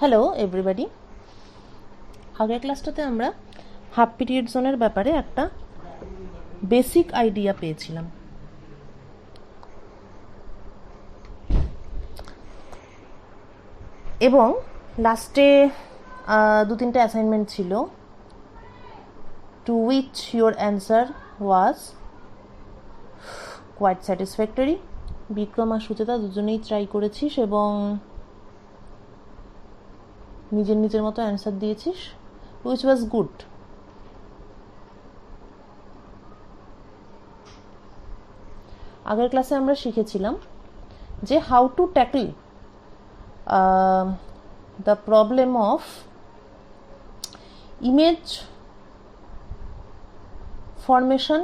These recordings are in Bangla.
Hello everybody. আগের ক্লাসটাতে আমরা হাফ পিরিয়ড জোনের ব্যাপারে একটা বেসিক আইডিয়া পেয়েছিলাম। এবং লাস্টে দু তিনটে অ্যাসাইনমেন্ট ছিল, to which your answer was quite satisfactory. Vikram আর সুচেতা দুজনেই ট্রাই করেছিস এবং নিজের মতো অ্যান্সার দিয়েছিস, উইচ ওয়াজ গুড। আগের ক্লাসে আমরা শিখেছিলাম যে how to tackle the problem of image formation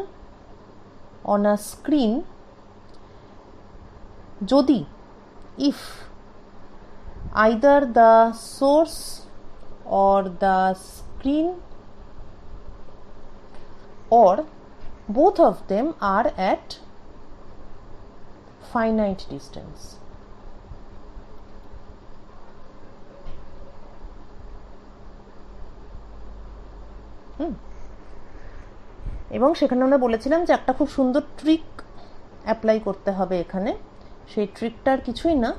on a screen যদি if either the source or the screen or both of them are at finite distance. এবং সেখানে আমরা বলেছিলাম যে একটা খুব সুন্দর ট্রিক অ্যাপ্লাই করতে হবে এখানে। সেই ট্রিকটার কিছুই না,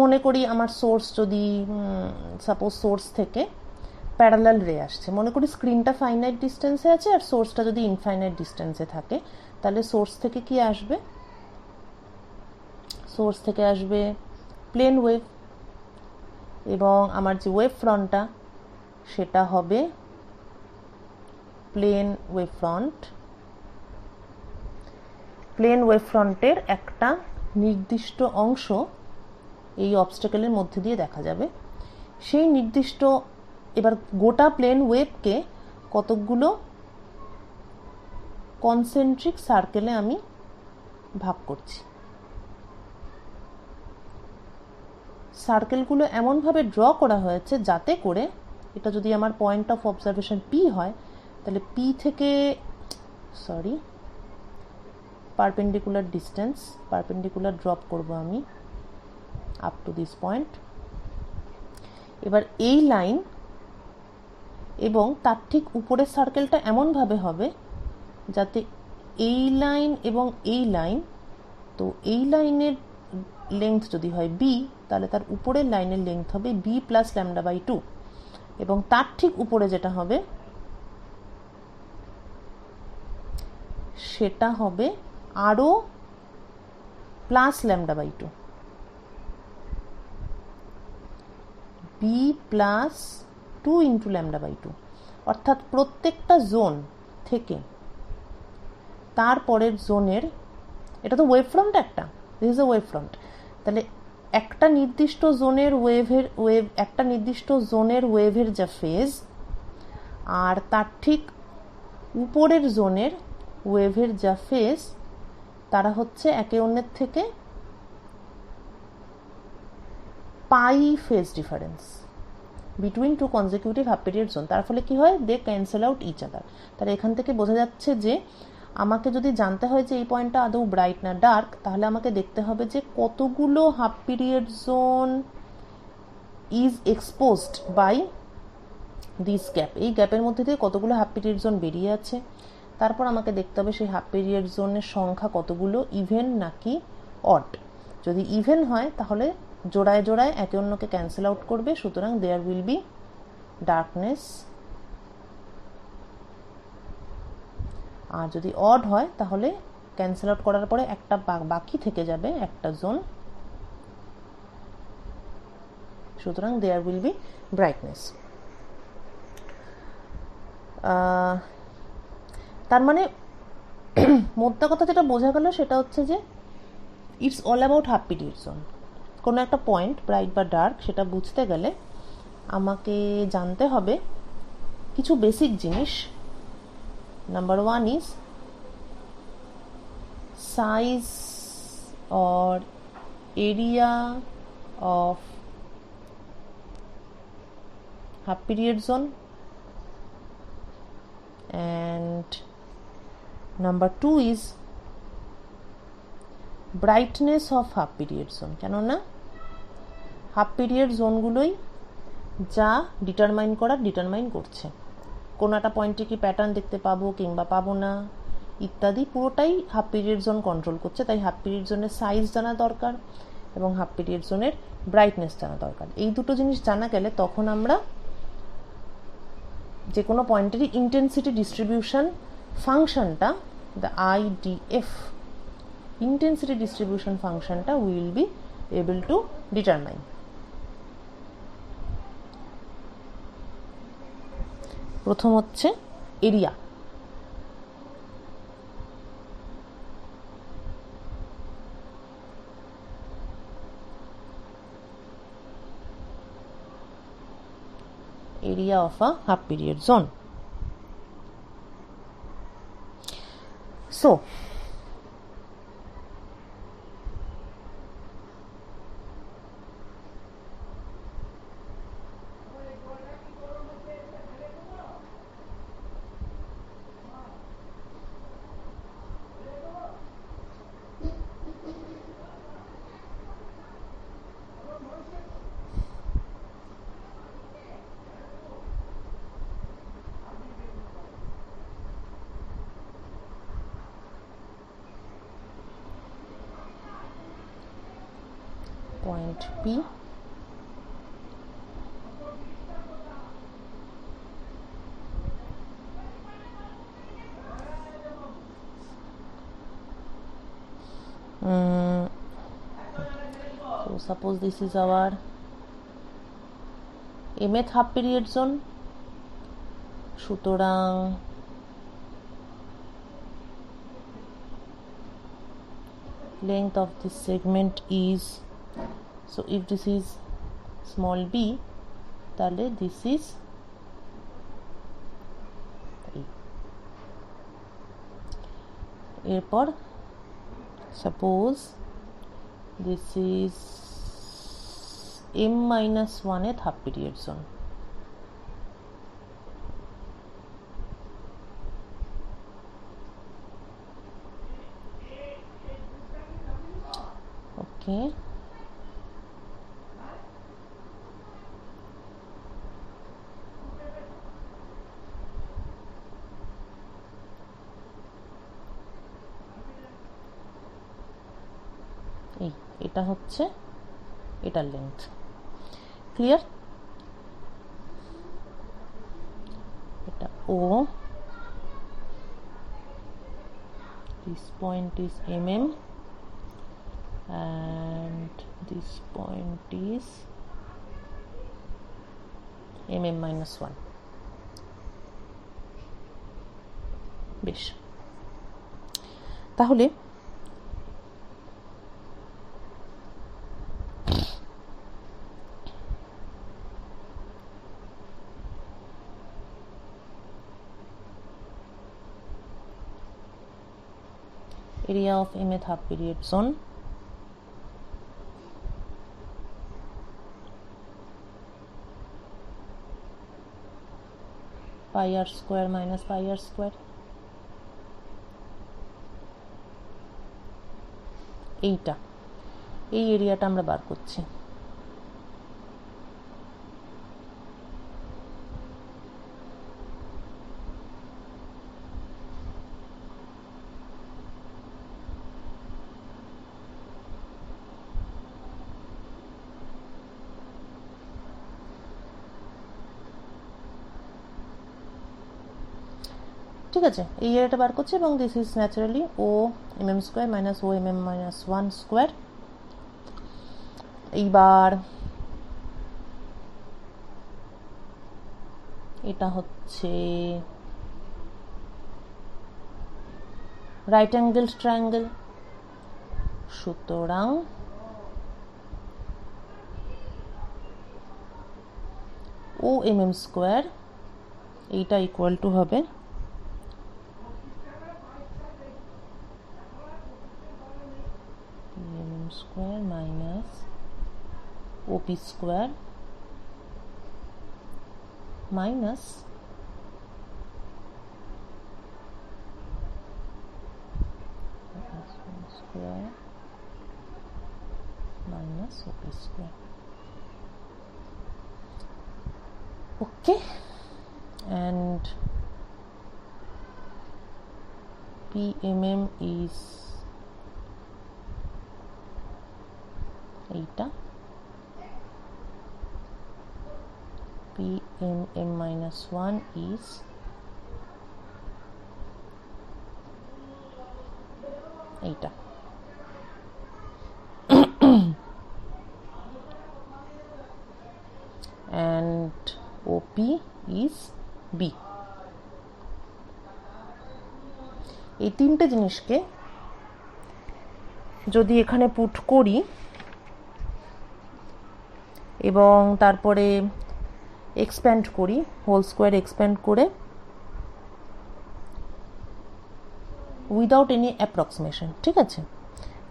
মনে করি আমার সোর্স যদি সাপোজ সোর্স থেকে প্যারালাল রে আসছে, মনে করি স্ক্রিনটা ফাইনাইট ডিস্টেন্সে আছে আর সোর্সটা যদি ইনফাইনাইট ডিস্টেন্সে থাকে, তাহলে সোর্স থেকে কি আসবে? সোর্স থেকে আসবে প্লেন ওয়েভ, এবং আমার যে ওয়েভ ফ্রন্টটা সেটা হবে plane wave front. Plane wave ফ্রন্টের একটা নির্দিষ্ট অংশ এই অবস্টাকেলের মধ্যে দিয়ে দেখা যাবে। সেই নির্দিষ্ট, এবার গোটা প্লেন ওয়েভকে কতকগুলো কনসেন্ট্রিক সার্কেলে আমি ভাগ করছি। সার্কেলগুলো এমনভাবে ড্র করা হয়েছে যাতে করে, এটা যদি আমার পয়েন্ট অফ অবজারভেশন পি হয়, তাহলে পি থেকে পারপেন্ডিকুলার ডিস্টেন্স, পারপেন্ডিকুলার ড্রপ করব আমি আপ টু দিস পয়েন্ট। এবার এই লাইন এবং তার ঠিক উপরের সার্কেলটা এমনভাবে হবে যাতে এই লাইন এবং এই লাইন, তো এই লাইনের লেংথ যদি হয় বি, তাহলে তার উপরের লাইনের লেংথ হবে বি প্লাস ল্যামডা বাই 2, এবং তার ঠিক উপরে যেটা হবে সেটা হবে আরও plus lambda by 2, b plus 2 into lambda by 2। অর্থাৎ প্রত্যেকটা জোন থেকে তারপরের জোনের, এটা তো ওয়েভ ফ্রন্ট, একটা this is a wave front, তাহলে একটা নির্দিষ্ট জোনের একটা নির্দিষ্ট জোনের ওয়েভের যা ফেজ আর তার ঠিক উপরের জোনের ওয়েভের যা ফেজ, তারা হচ্ছে একে অন্যের থেকে pi phase difference between two consecutive half period zone. তার ফলে কি হয়? They cancel out each other. তাহলে এখান থেকে বোঝা যাচ্ছে যে আমাকে যদি জানতে হয় যে এই পয়েন্টটা আদৌ ব্রাইট না ডার্ক, তাহলে আমাকে দেখতে হবে যে কতগুলো half period zone is exposed by this gap, এই গ্যাপের মধ্যে দিয়ে কতগুলো হাফ পিরিয়ড জোন বেরিয়ে আছে। তারপর আমাকে দেখতে হবে সেই হাফ পিরিয়ড জোনের সংখ্যা কতগুলো, ইভেন নাকি অড। যদি ইভেন হয় তাহলে জোড়ায় জোড়ায় একে অন্যকে ক্যান্সেল আউট করবে, সুতরাং দেয়ার উইল বি ডার্কনেস। আর যদি অড হয় তাহলে ক্যান্সেল আউট করার পরে একটা বাকি থেকে যাবে একটা জোন, সুতরাং দেয়ার উইল বি ব্রাইটনেস। তার মানে মোদ্দা কথা যেটা বোঝা গেল সেটা হচ্ছে যে it's all about half period zone. কোনো একটা পয়েন্ট ব্রাইট বা ডার্ক সেটা বুঝতে গেলে আমাকে জানতে হবে কিছু বেসিক জিনিস। Number 1 is size or area of half period zone, and number 2 is brightness of half period zone। কেননা হাফ পিরিয়ড জোনগুলোই যা ডিটারমাইন করছে কোনো একটা পয়েন্টে কি প্যাটার্ন দেখতে পাবো কিংবা পাবো না ইত্যাদি, পুরোটাই হাফ পিরিয়ড জোন কন্ট্রোল করছে। তাই হাফ পিরিয়ড জোনের সাইজ জানা দরকার এবং হাফ পিরিয়ড জোনের ব্রাইটনেস জানা দরকার। এই দুটো জিনিস জানা গেলে তখন আমরা যে কোনো পয়েন্টেরই ইন্টেন্সিটি ডিস্ট্রিবিউশন ফাংশনটা, the IDF intensity distribution functionটা we will be able to determine. প্রথম হচ্ছে area. area of a half period zone. So point P so suppose this is our mth half period zone, সুতরাং length of this segment is, so if this is small b তাহলে this is এরপর suppose this is m-1th half period zone, okay, এটা হচ্ছে এটার লেন্থ। ক্লিয়ার? এটা O, this point is mm and this point is mm-1. বেশ, তাহলে area of mth half period zone pi r square minus pi r square, এইটা এই এরিয়াটা আমরা বার করছি। ঠিক আছে, এই এরিয়াটা বার করছি এবং this is naturally O mm square minus O mm-1 square. এইবার এটা হচ্ছে রাইট অ্যাঙ্গেল ট্রায়াঙ্গেল, সুতরাং ও mm স্কোয়ার এইটা ইকুয়াল টু হবে square minus OP square minus square minus OP square. Okay, and PMM is এইটা, PMM minus 1 is এইটা। and OP is B। এই তিনটে জিনিসকে যদি এখানে পুট করি এবং তারপরে এক্সপ্যান্ড করি, হোল স্কোয়ার এক্সপ্যান্ড করে উইদাউট এনি অ্যাপ্রক্সিমেশন, ঠিক আছে,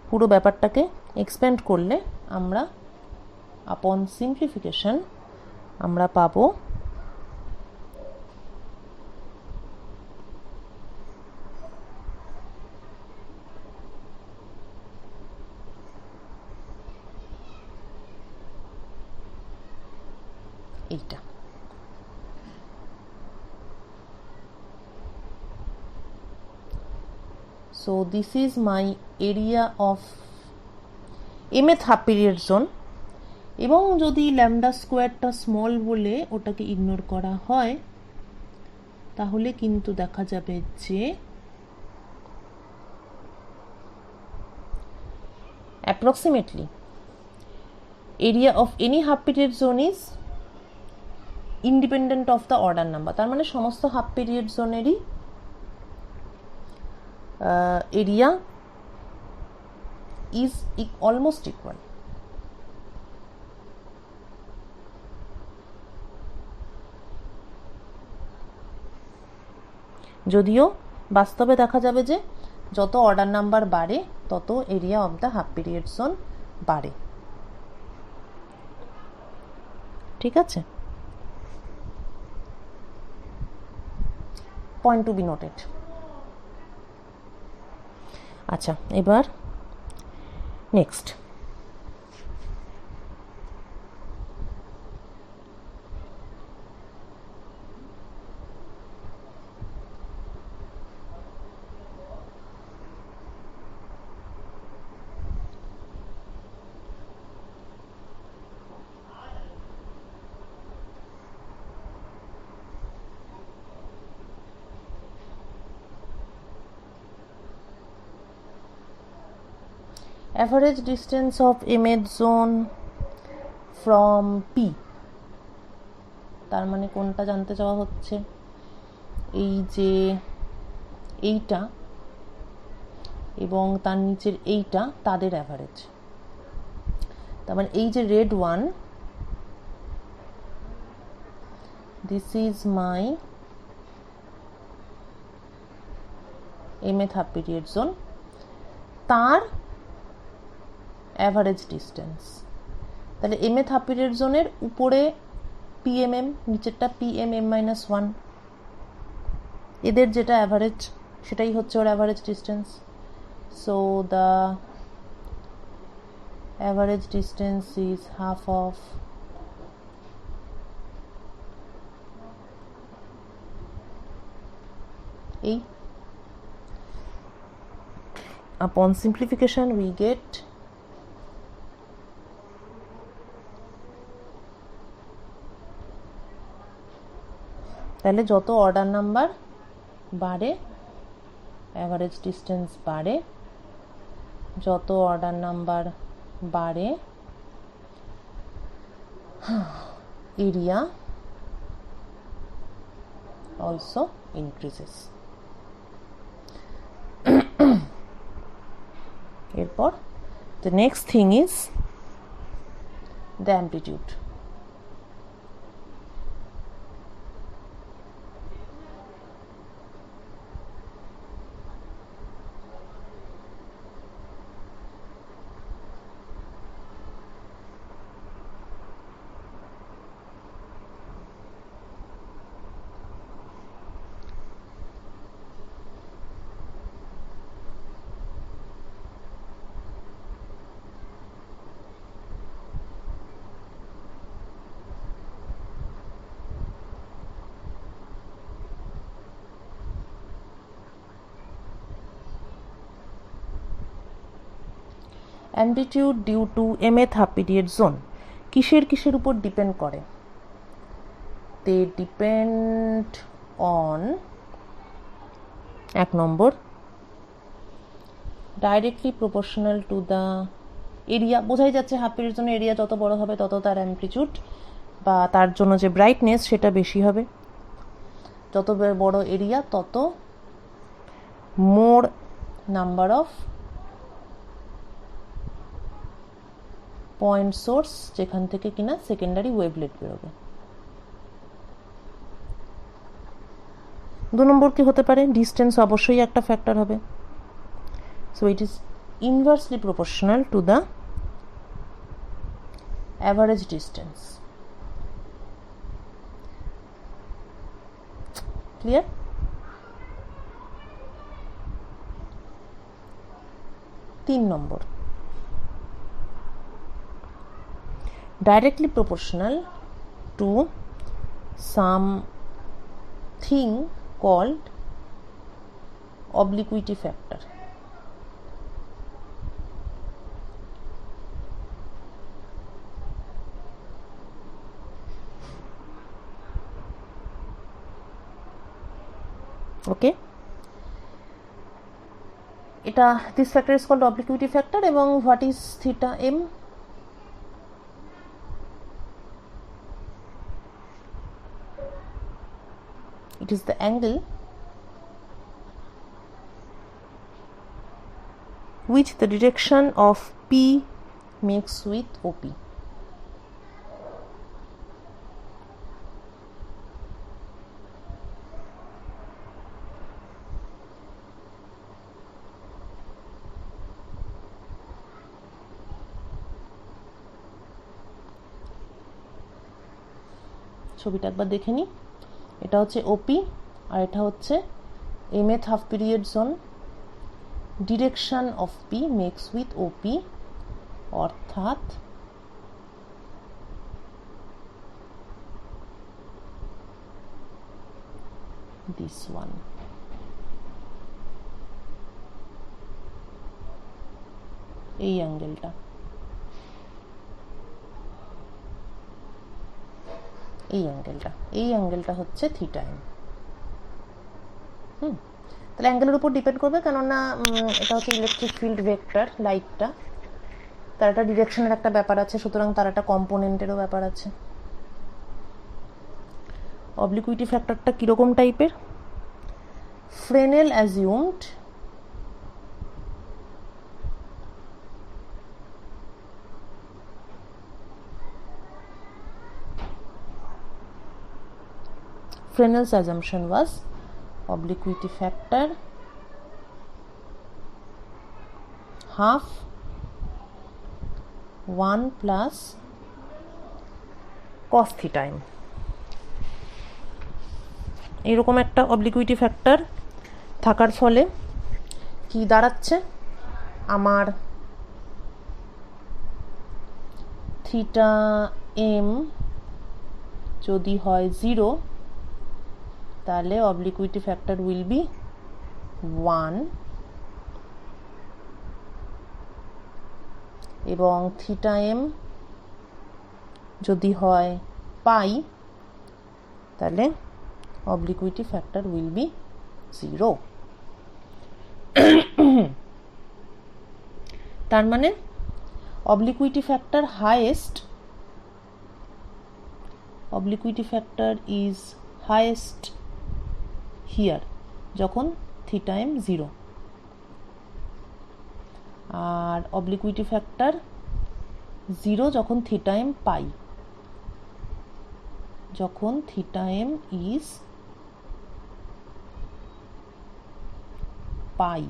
পুরো ব্যাপারটাকে এক্সপ্যান্ড করলে আমরা আপন সিম্পলিফিকেশন আমরা পাবো এইটা। So this is my area of mth half period zone. এবং যদি ল্যামডা স্কোয়ারটা স্মল বলে ওটাকে ইগনোর করা হয় তাহলে কিন্তু দেখা যাবে যে approximately area of any half period zone is independent of the order number। তার মানে সমস্ত হাফ পিরিয়ড জোনেরই এরিয়া is almost equal। যদিও বাস্তবে দেখা যাবে যে যত অর্ডার নাম্বার বাড়ে তত area of the half period zone বাড়ে, ঠিক আছে, পয়েন্ট টু বি নোটেড। আচ্ছা, এবার next average distance of image zone from P। তার মানে কোনটা জানতে চাওয়া হচ্ছে? এই যে এইটা এবং তার নিচের এইটা তাদের অ্যাভারেজ। তার মানে এই যে red one, this is my mth half period zone, তার অ্যাভারেজ ডিস্টেন্স। তাহলে mth হাফ পিরিয়ড জোনের উপরে PMM, নিচেরটা PMM minus 1, এদের যেটা অ্যাভারেজ সেটাই হচ্ছে ওর average distance. So the average distance is half of এই, upon simplification we get তাহলে যত অর্ডার নাম্বার বাড়ে অ্যাভারেজ ডিস্টেন্স বাড়ে, যত অর্ডার নাম্বার বাড়ে এরিয়া also increases। এরপর the next thing is the amplitude। Amplitude due to mth half period zone কিসের কিসের উপর ডিপেন্ড করে? They depend on 1 number directly proportional to the area. বোঝাই যাচ্ছে হাফ পিরিয়ড জন্য এরিয়া যত বড় হবে তত তার অ্যাম্পলিটিউড বা তার জন্য যে ব্রাইটনেস সেটা বেশি হবে। যত বড় এরিয়া তত মোর নাম্বার অফ পয়েন্ট সোর্স যেখান থেকে কিনা সেকেন্ডারি ওয়েভলেট বেরোবে। 2 নম্বর কি হতে পারে? ডিস্টেন্স অবশ্যই একটা ফ্যাক্টর হবে। So it is inversely proportional to the average distance. Clear? তিন নম্বর directly proportional to something called obliquity factor. Okay, this factor is called obliquity factor. এবং what is theta m? It is the angle which the direction of P makes with OP. ছবিটা একবার দেখে নিই। এটা হচ্ছে ওপি আর এটা হচ্ছে mth half period zone. Direction of P makes with OP, অর্থাৎ দিস ওয়ান। এই অ্যাঙ্গেলটা, এই অ্যাঙ্গেলটা হচ্ছে থিটা এম। তাহলে অ্যাঙ্গেলের উপর ডিপেন্ড করবে, কেননা এটা হচ্ছে ইলেকট্রিক ফিল্ড ভেক্টর, লাইটটা তার একটা ডিরেকশনের একটা ব্যাপার আছে, সুতরাং তার একটা কম্পোনেন্টেরও ব্যাপার আছে। অবলিকুইটি ফ্যাক্টরটা কীরকম টাইপের? Fresnel assumed Fresnel's assumption was obliquity factor half 1 plus cos theta m। এইরকম একটা অবলিকুইটি ফ্যাক্টর থাকার ফলে কি দাঁড়াচ্ছে, আমার থিটা এম যদি হয় 0 তাহলে অবলিকুইটি ফ্যাক্টর উইল বি 1, এবং থিটা এম যদি হয় পাই তাহলে অবলিকুইটি ফ্যাক্টর উইল বি 0। তার মানে obliquity factor is highest here যখন থিটা এম 0, আর অবলিকুইটি ফ্যাক্টর 0 যখন থিটা এম পাই, যখন theta m is pi.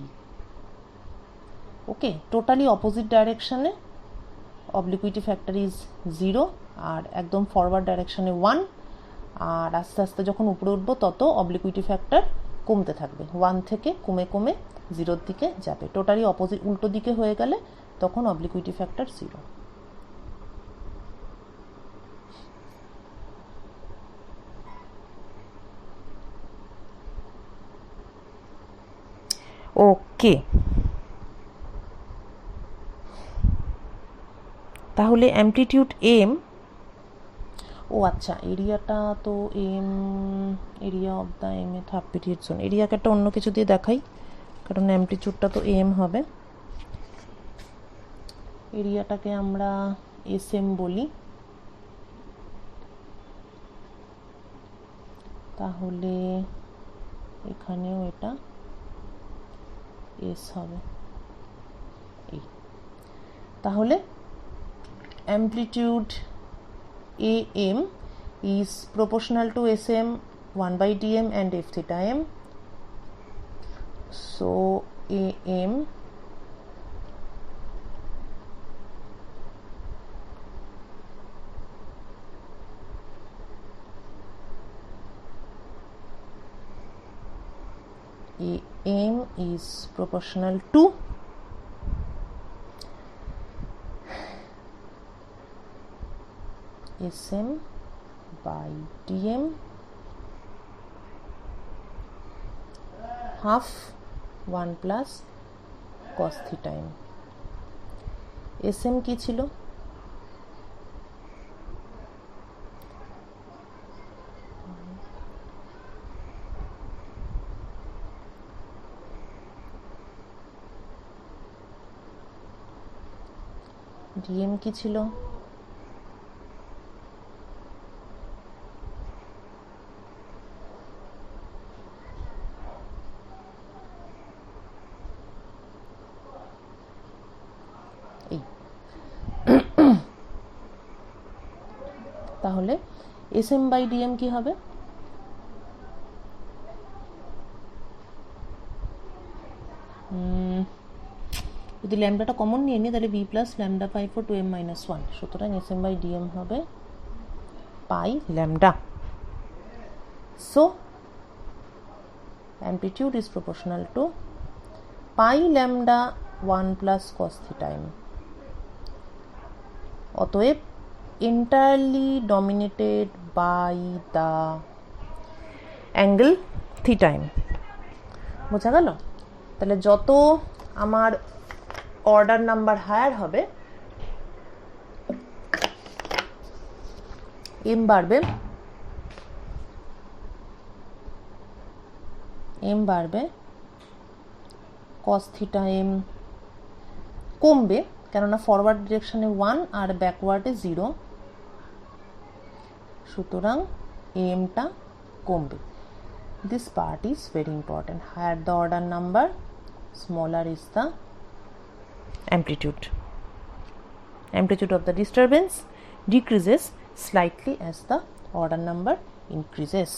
Okay, totally opposite ডাইরেকশনে অবলিকুইটি ফ্যাক্টর ইজ 0 আর একদম ফরওয়ার্ড ডাইরেকশনে 1, আর আস্তে আস্তে যখন উপরে উঠবো তত অবলিকুইটি ফ্যাক্টর কমতে থাকবে, 1 থেকে কমে কমে 0-র দিকে যাবে। টোটালি অপোজিট উল্টো দিকে হয়ে গেলে তখন অবলিকুইটি ফ্যাক্টর 0। ওকে, তাহলে অ্যামপ্লিটিউড এম, ও আচ্ছা এরিয়াটা তো m, area of the m a half period zone, এরিয়াকে একটা অন্য কিছু দিয়ে দেখাই কারণ অ্যামপ্লিটিউডটা তো এম হবে। এরিয়াটাকে আমরা এস এম বলি, তাহলে এখানেও এটা এস হবে। এই তাহলে amplitude a m is proportional to Sm 1/dm and f theta m. So Am is proportional to Sm by dm half 1 plus cos theta m. Sm কি ছিল? dm কি ছিল? এই তাহলে Sm by dm কি হবে? যদি ল্যামডাটা কমন নিয়ে নিই তাহলে b plus lambda pi for 2m minus 1, সুতরাং Sm by dm হবে pi lambda. So amplitude is proportional to pi lambda 1 plus cos theta m. অতএব entirely dominated by the angle theta m. বোঝা গেল? তাহলে যত আমার অর্ডার নাম্বার হায়ার হবে এম বাড়বে, এম বাড়বে, cos theta m কমবে, কেননা ফরওয়ার্ড ডিরেকশনে 1 আর ব্যাকওয়ার্ডে 0, সুতরাং এমটা কমবে। This part is very important. Higher the order number, smaller is the amplitude. Amplitude of the disturbance decreases slightly as the order number increases.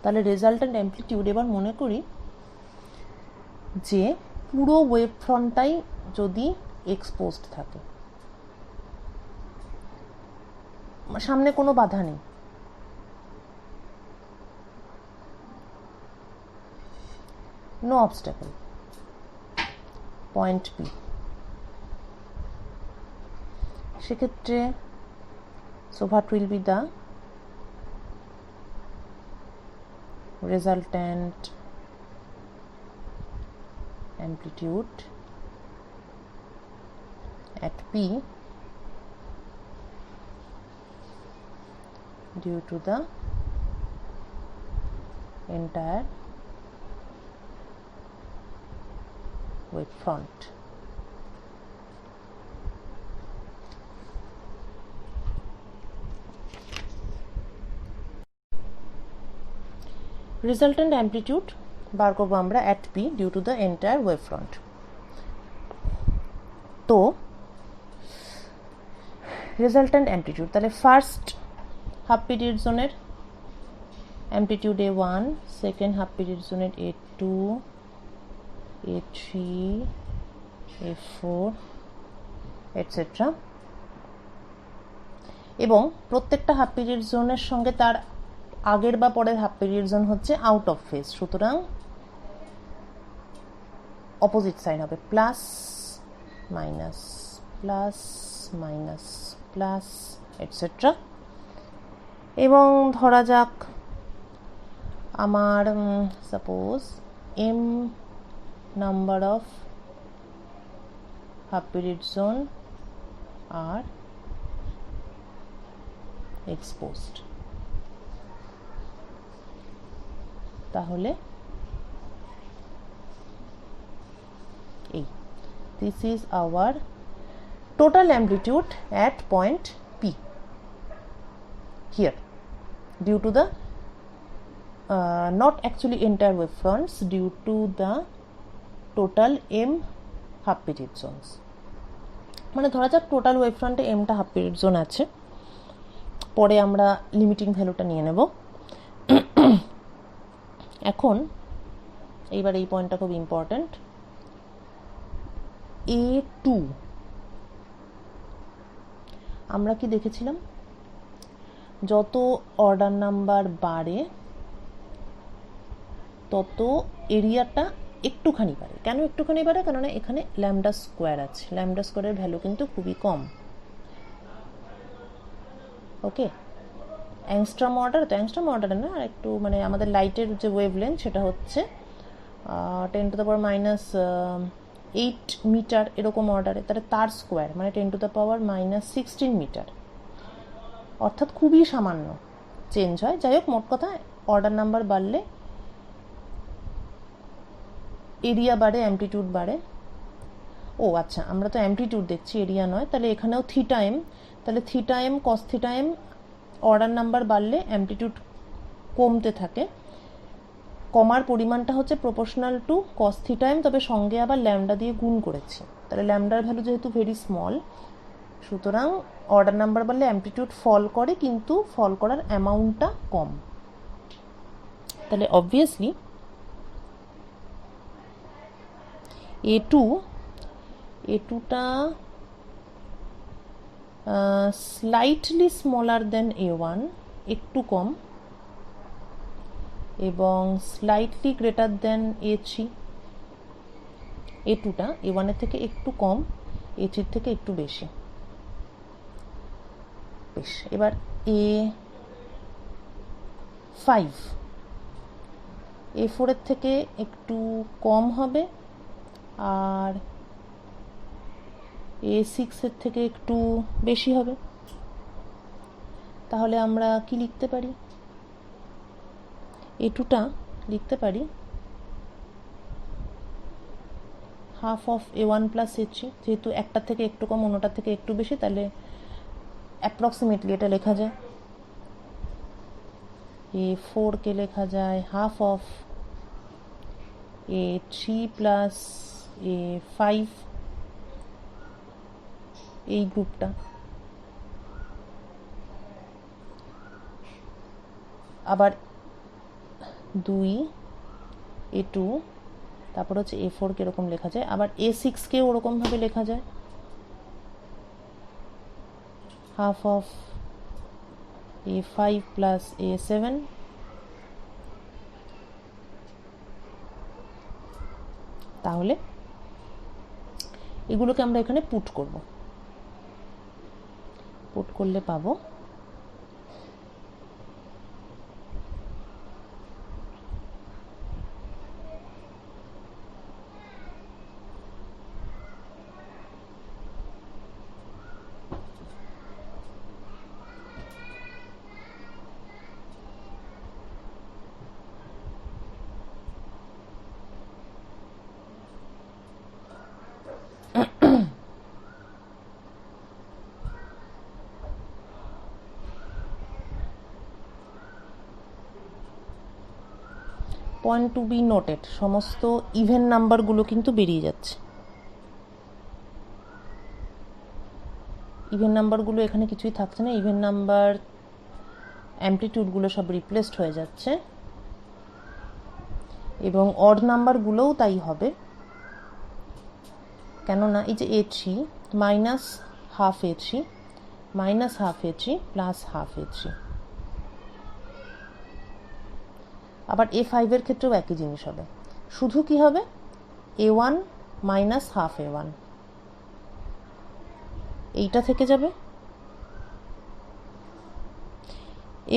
তাহলে রেজাল্টেন্ট অ্যামপ্লিটিউড এবার মনে করি যে পুরো ওয়েভ ফ্রন্টটাই যদি এক্সপোজড থাকে, সামনে কোনো বাধা নেই, no obstacle, point P, সেক্ষেত্রে so what will be the resultant amplitude at P due to the entire wave front. Resultant amplitude বার করব আমরা at P due to the entire wave front. তো resultant amplitude তাহলে ফার্স্ট হাফ পিরিয়ড জোনের amplitude A1, second half period জোনের A2, A3, A4 এটসেট্রা, এবং প্রত্যেকটা হাফ পিরিয়ড জোনের সঙ্গে তার আগের বা পরের হাফ পিরিয়ড জোন হচ্ছে আউট অফ ফেজ, সুতরাং অপোজিট সাইন হবে plus minus plus minus plus etcetera. এবং ধরা যাক আমার suppose m number of half period zone are exposed. তাহলে এই this is our total amplitude at point P here due to the not actually entire wavefronts due to the total m half period zones. মানে ধরা যাক টোটাল ওয়েভফ্রন্টে এমটা হাফ পিরিয়ড জোন আছে, পরে আমরা লিমিটিং ভ্যালুটা নিয়ে নেব। এখন এইবার এই পয়েন্টটা খুব ইম্পর্ট্যান্ট, A2 আমরা কি দেখেছিলাম, যত অর্ডার নাম্বার বাড়ে তত এরিয়াটা একটুখানি বাড়ে। কেন একটুখানি বাড়ে? কেননা এখানে ল্যামডা স্কোয়ার আছে, ল্যামডা স্কোয়ারের ভ্যালু কিন্তু খুবই কম। ওকে, অ্যাংস্ট্রম অর্ডার, তো অ্যাংস্ট্রম অর্ডারে না, আর একটু মানে আমাদের লাইটের যে ওয়েভলেন্থ সেটা হচ্ছে 10⁻⁻8 মিটার এরকম অর্ডারে, তাহলে তার স্কোয়ার মানে 10⁻⁻16 মিটার, অর্থাৎ খুবই সামান্য চেঞ্জ হয়। যাই হোক, মোট কথা অর্ডার নাম্বার বাড়লে এরিয়া বাড়ে, অ্যামপ্লিটিউড বাড়ে। ও আচ্ছা, আমরা তো অ্যামপ্লিটিউড দেখছি, এরিয়া নয়। তাহলে এখানেও থিটা এম, তাহলে theta m cos theta m, order number বাড়লে অ্যামপ্লিটিউড কমতে থাকে, কমার পরিমাণটা হচ্ছে proportional to cos theta m, তবে সঙ্গে আবার ল্যামডা দিয়ে গুণ করেছি। তাহলে ল্যামডার ভ্যালু যেহেতু ভেরি স্মল, সুতরাং অর্ডার নাম্বার বাড়লে অ্যামপ্লিটিউড ফল করে, কিন্তু ফল করার অ্যামাউন্টটা কম। তাহলে অবভিয়াসলি A2টা স্লাইটলি স্মলার দেন A1, একটু কম, এবং slightly greater than A3। A2টা A1 এর থেকে একটু কম, A3 এর থেকে একটু বেশি। বেশ, এবার A4 এর থেকে একটু কম হবে, আর A6 এর থেকে একটু বেশি হবে। তাহলে আমরা কি লিখতে পারি? A2টা লিখতে পারি half of A1 plus A3, যেহেতু একটার থেকে একটু কম অন্যটার থেকে একটু বেশি, তাহলে অ্যাপ্রক্সিমেটলি এটা লেখা যায়। A4 কে লেখা যায় half of A3 plus A5, এই গ্রুপটা। আবার 2 A2, তারপর হচ্ছে A4 কে এরকম লেখা যায়, আবার A6 কে ওরকম ভাবে লেখা যায় half of A5 plus A7। তাহলে এগুলোকে আমরা এখানে পুট করব, পুট করলে পাবো পয়েন্ট টু বি নোটেড, সমস্ত ইভেন নাম্বারগুলো কিন্তু বেরিয়ে যাচ্ছে। ইভেন নাম্বারগুলো এখানে কিছুই থাকছে না, ইভেন নাম্বার অ্যামপ্লিটিউডগুলো সব রিপ্লেসড হয়ে যাচ্ছে, এবং অড নাম্বারগুলোও তাই হবে। কেননা এই যে A3 minus half A3 minus half A3 plus half A3, আবার A5 এর ক্ষেত্রেও একই জিনিস হবে, শুধু কি হবে A1 মাইনাস হাফ A1, এইটা থেকে যাবে,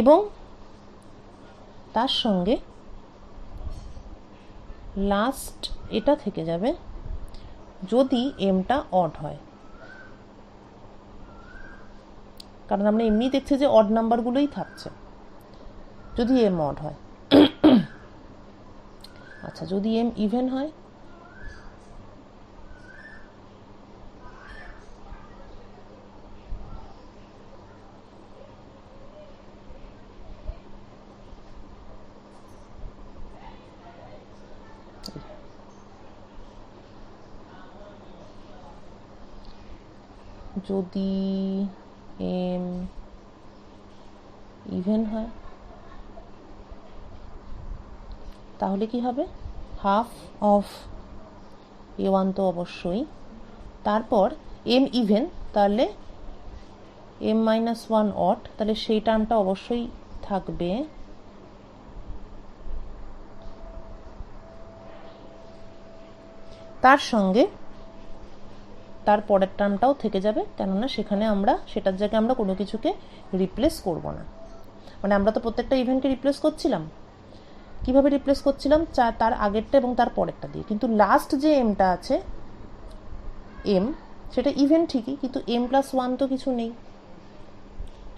এবং তার সঙ্গে লাস্ট এটা থেকে যাবে যদি এমটা অড হয়। কারণ আমরা এমনি দেখছি যে অড নাম্বারগুলোই থাকছে যদি এম অড হয়। আচ্ছা, যদি এম ইভেন হয়, যদি এম ইভেন হয় তাহলে কি হবে, হাফ অফ A1 তো অবশ্যই, তারপর এম ইভেন তাহলে m-1 অড, তাহলে সেই টার্মটা অবশ্যই থাকবে। তার সঙ্গে তার পরের টার্মটাও থেকে যাবে, কেননা সেখানে আমরা সেটার জায়গায় আমরা কোনো কিছুকে রিপ্লেস করব না। মানে আমরা তো প্রত্যেকটা ইভেন্টকে রিপ্লেস করছিলাম, কিভাবে রিপ্লেস করছিলাম, তার আগেরটা এবং তার পরেরটা দিয়ে, কিন্তু লাস্ট যে এমটা আছে এম, সেটা ইভেন্ট ঠিকই, কিন্তু m+1 তো কিছু নেই,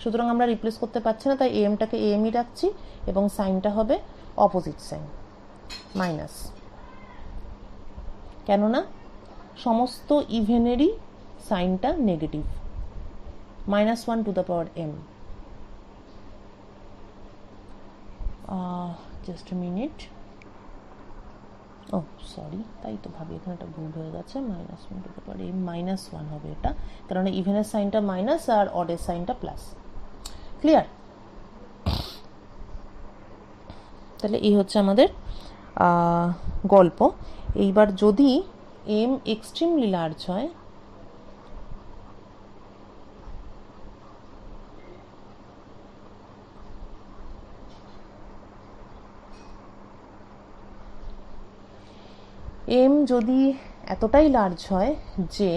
সুতরাং আমরা রিপ্লেস করতে পারছি না, তাই এমটাকে এমই রাখছি এবং সাইনটা হবে অপোজিট সাইন মাইনাস, কেননা সমস্ত ইভেনেরই সাইনটা negative, -1 to the power m। Just a minute, ও সরি, তাই তো ভাবি এখানে একটা ভুল হয়ে গেছে, -1 টু দ্য পাওয়ার m -1 হবে এটা, কারণ ইভেনের সাইনটা মাইনাস আর অডের সাইনটা প্লাস। ক্লিয়ার? তাহলে এই হচ্ছে আমাদের গল্প। এইবার যদি এম এক্সট্রিমলি লার্জ হয়, এম যদি এতটাই লার্জ হয় যে,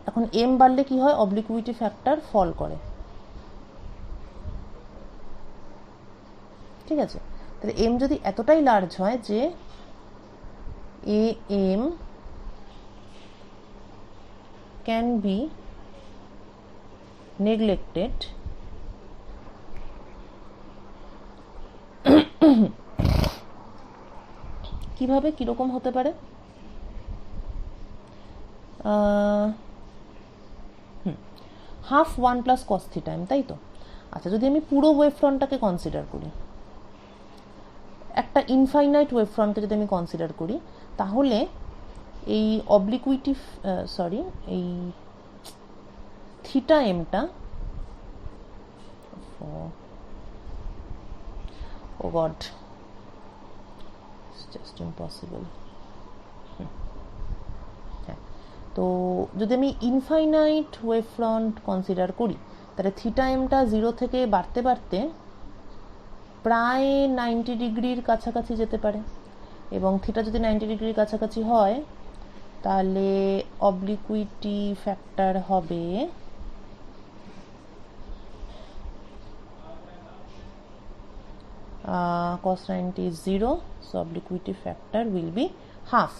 এখন এম বাড়লে কি হয়, অবলিকুইটি ফ্যাক্টর ফল করে, ঠিক আছে? তাহলে এম যদি এতটাই লার্জ হয় যে a m can be neglected কিভাবে, কিরকম হতে পারে? Half 1 plus cos theta m, তাই তো? আচ্ছা, যদি আমি পুরো ওয়েভ ফ্রন্টটাকে কনসিডার করি, একটা ইনফাইনাইট ওয়েভ ফ্রন্টকে যদি আমি কনসিডার করি, তাহলে এই অবলিকুইটি এই থিটা এমটা, ও গড, জাস্ট ইম্পসিবল। হ্যাঁ, তো যদি আমি ইনফাইনাইট ওয়েভ ফ্রন্ট কনসিডার করি, তাহলে থিটা এমটা 0 থেকে বাড়তে বাড়তে প্রায় 90 ডিগ্রির কাছাকাছি যেতে পারে, এবং থিটা যদি 90 ডিগ্রির কাছাকাছি হয় তাহলে অবলিকুইটি ফ্যাক্টর হবে cos 90 is 0, so obliquity factor will be half,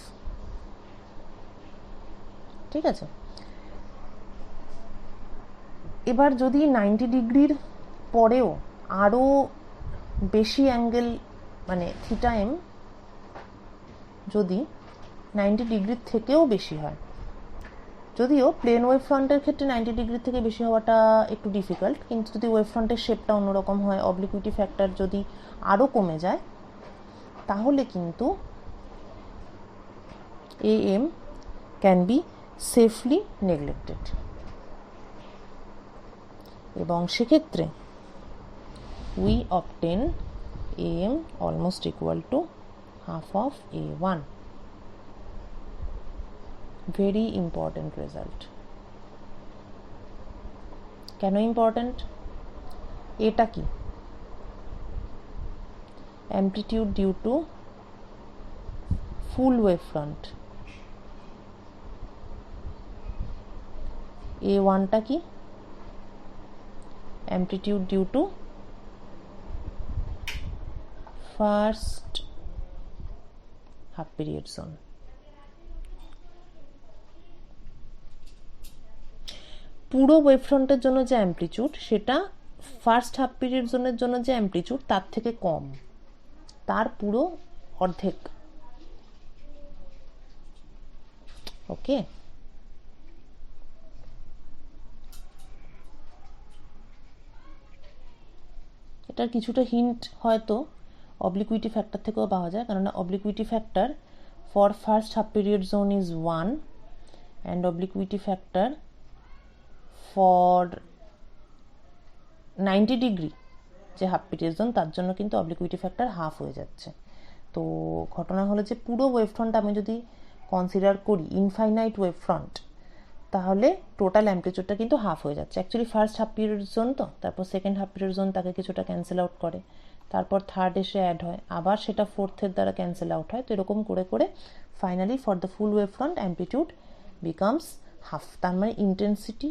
ঠিক আছে? এবার যদি 90 ডিগ্রির পরেও আরও বেশি অ্যাঙ্গেল, মানে থিটা এম যদি 90 ডিগ্রির থেকেও বেশি হয়, যদিও প্লেন ওয়েভ ফ্রন্টের ক্ষেত্রে 90 ডিগ্রির থেকে বেশি হওয়াটা একটু ডিফিকাল্ট, কিন্তু যদি ওয়েভ ফ্রন্টের শেপটা অন্যরকম হয়, অবলিকুইটি ফ্যাক্টর যদি আরও কমে যায়, তাহলে কিন্তু AM can be safely neglected, এবং সেক্ষেত্রে we obtain AM almost equal to half of A1। Very important result. কেন ইম্পর্টেন্ট? এটা কি? Amplitude due to full wave front. A1টা কি? Amplitude due to first half period zone. পুরো ওয়েভ ফ্রন্টের জন্য যে অ্যাম্পলিটিউড সেটা ফার্স্ট হাফ পিরিয়ড জোনের জন্য যে অ্যাম্পলিটিউড তার থেকে কম, তার পুরো অর্ধেক। ওকে, এটার কিছুটা হিন্ট হয়তো অবলিকুইটি ফ্যাক্টর থেকেও পাওয়া যায়, কেননা obliquity factor for first half period zone is 1 and obliquity factor for 90 degree যে হাফ পিরিয়ড জোন তার জন্য কিন্তু অবলিকুইটি ফ্যাক্টর হাফ হয়ে যাচ্ছে। তো ঘটনা হলো যে পুরো ওয়েভ ফ্রন্ট আমি যদি কনসিডার করি ইনফাইনাইট ওয়েভ ফ্রন্ট, তাহলে টোটাল অ্যাম্পলিটিউডটা কিন্তু হাফ হয়ে যাচ্ছে। Actually first half period zone তো, তারপর সেকেন্ড হাফ পিরিয়ড জোন তাকে কিছুটা ক্যান্সেল আউট করে, তারপর থার্ড এসে অ্যাড হয়, আবার সেটা ফোর্থের দ্বারা ক্যান্সেল আউট হয়। তো এরকম করে করে finally for the full wave front amplitude becomes half. তার মানে intensity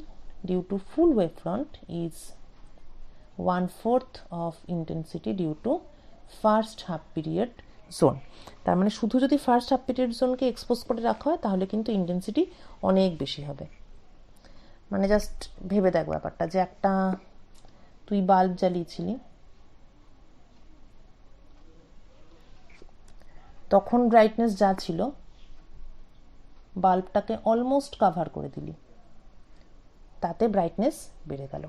due to full wave front is 1/4 of intensity due to first half period zone. তার মানে শুধু যদি ফার্স্ট হাফ পিরিয়ড জোনকে এক্সপোজ করে রাখা হয় তাহলে কিন্তু ইন্টেন্সিটি অনেক বেশি হবে। মানে জাস্ট ভেবে দেখ ব্যাপারটা, যে একটা তুই বাল্ব জ্বালিয়েছিলি, তখন ব্রাইটনেস যা ছিল বাল্বটাকে অলমোস্ট কাভার করে দিলি, তাতে ব্রাইটনেস বেড়ে গেল,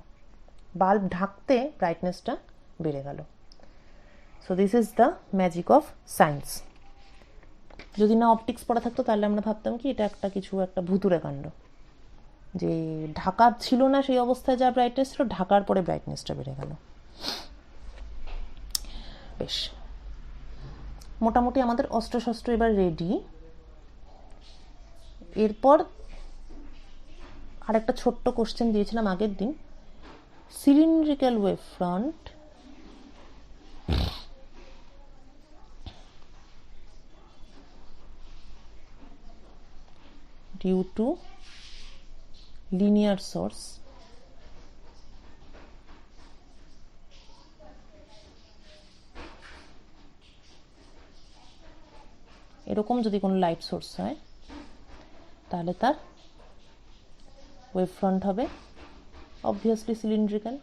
বাল্ব ঢাকতে ব্রাইটনেসটা বেড়ে গেল। So this is the magic of science. যদি না অপটিক্স পড়া থাকতো তাহলে আমরা ভাবতাম কি এটা একটা কিছু একটা ভুতুরে কাণ্ড, যে ঢাকা ছিল না সেই অবস্থায় যা ব্রাইটনেস ছিল, ঢাকার পরে ব্রাইটনেসটা বেড়ে গেল। বেশ, মোটামুটি আমাদের অস্ত্রশস্ত্র এবার রেডি। এরপর আরেকটা ছোট্ট কোশ্চেন দিয়েছিলাম আগের দিন, cylindrical wave front due to linear source এরকম যদি কোনো লাইট সোর্স হয় তাহলে তার ওয়েভ ফ্রন্ট হবে অবভিয়াসলি সিলিন্ড্রিক্যাল।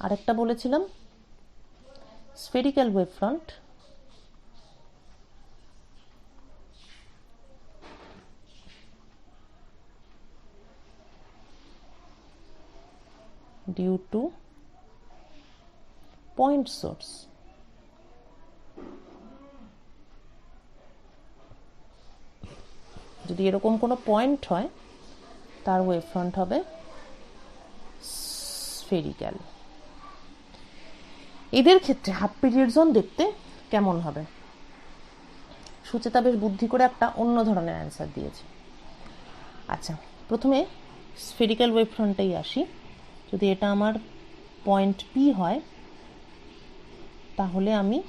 আরেকটা বলেছিলাম spherical wave front due to point source। যদি এরকম কোনো পয়েন্ট হয় তার ওয়েভ ফ্রন্ট হবে স্ফেরিক্যাল। এদের ক্ষেত্রে হাফ পিরিয়ড জোন দেখতে কেমন হবে? সুচেতা বেশ বুদ্ধি করে একটা অন্য ধরনের অ্যান্সার দিয়েছে। আচ্ছা, প্রথমে স্ফেরিক্যাল ওয়েভ ফ্রন্টেই আসি। যদি এটা আমার পয়েন্ট পি হয় তাহলে আমি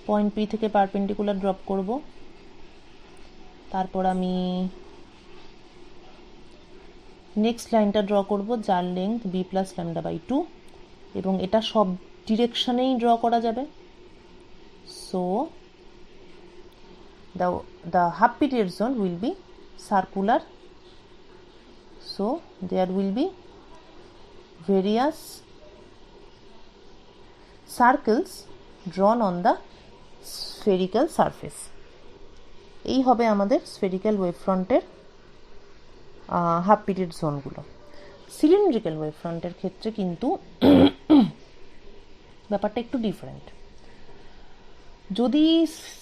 পয়েন্ট পি থেকে পারপেন্ডিকুলার ড্রপ করব, তারপর আমি নেক্সট লাইনটা ড্র করব যার length b plus lambda by 2, এবং এটা সব ডিরেকশনেই ড্র করা যাবে। So the half period zone will be circular, so there will be various circles drawn on the spherical surface। এই হবে আমাদের স্ফেরিক্যাল ওয়েভ ফ্রন্টের হাফ পিরিয়ড জোনগুলো। সিলিন্ড্রিক্যাল ওয়েভ ফ্রন্টের ক্ষেত্রে কিন্তু ব্যাপারটা একটু ডিফারেন্ট। যদি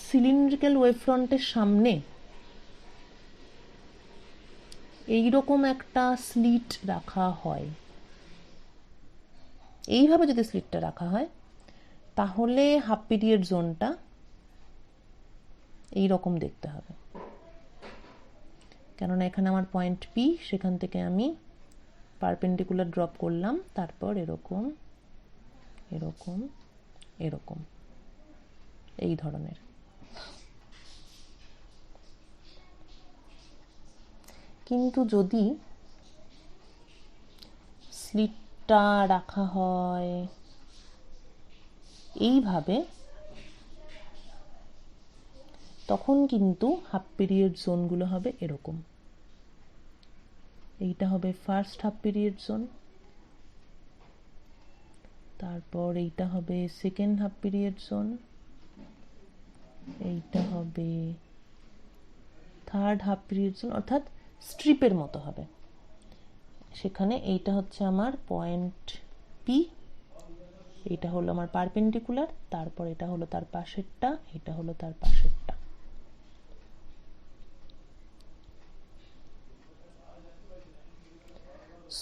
সিলিন্ড্রিক্যাল ওয়েভ ফ্রন্টের সামনে এইরকম একটা স্লিট রাখা হয়, এইভাবে যদি স্লিটটা রাখা হয় তাহলে হাফ পিরিয়ড জোনটা এইরকম দেখতে হবে, কেননা এখানে আমার পয়েন্ট পি, সেখান থেকে আমি পারপেন্ডিকুলার ড্রপ করলাম, তারপর এরকম এরকম এরকম এই ধরনের। কিন্তু যদি স্লিটটা রাখা হয় এইভাবে, তখন কিন্তু হাফ পিরিয়ড জোনগুলো হবে এরকম। এইটা হবে ফার্স্ট হাফ পিরিয়ড জোন, তারপর এইটা হবে সেকেন্ড হাফ পিরিয়ড জোন, এইটা হবে থার্ড হাফ পিরিয়ড জোন, অর্থাৎ স্ট্রিপের মতো হবে। সেখানে এইটা হচ্ছে আমার পয়েন্ট পি, এটা হলো আমার পারপেন্ডিকুলার, তারপর এটা হলো তার পাশেরটা, এটা হলো তার পাশেরটা।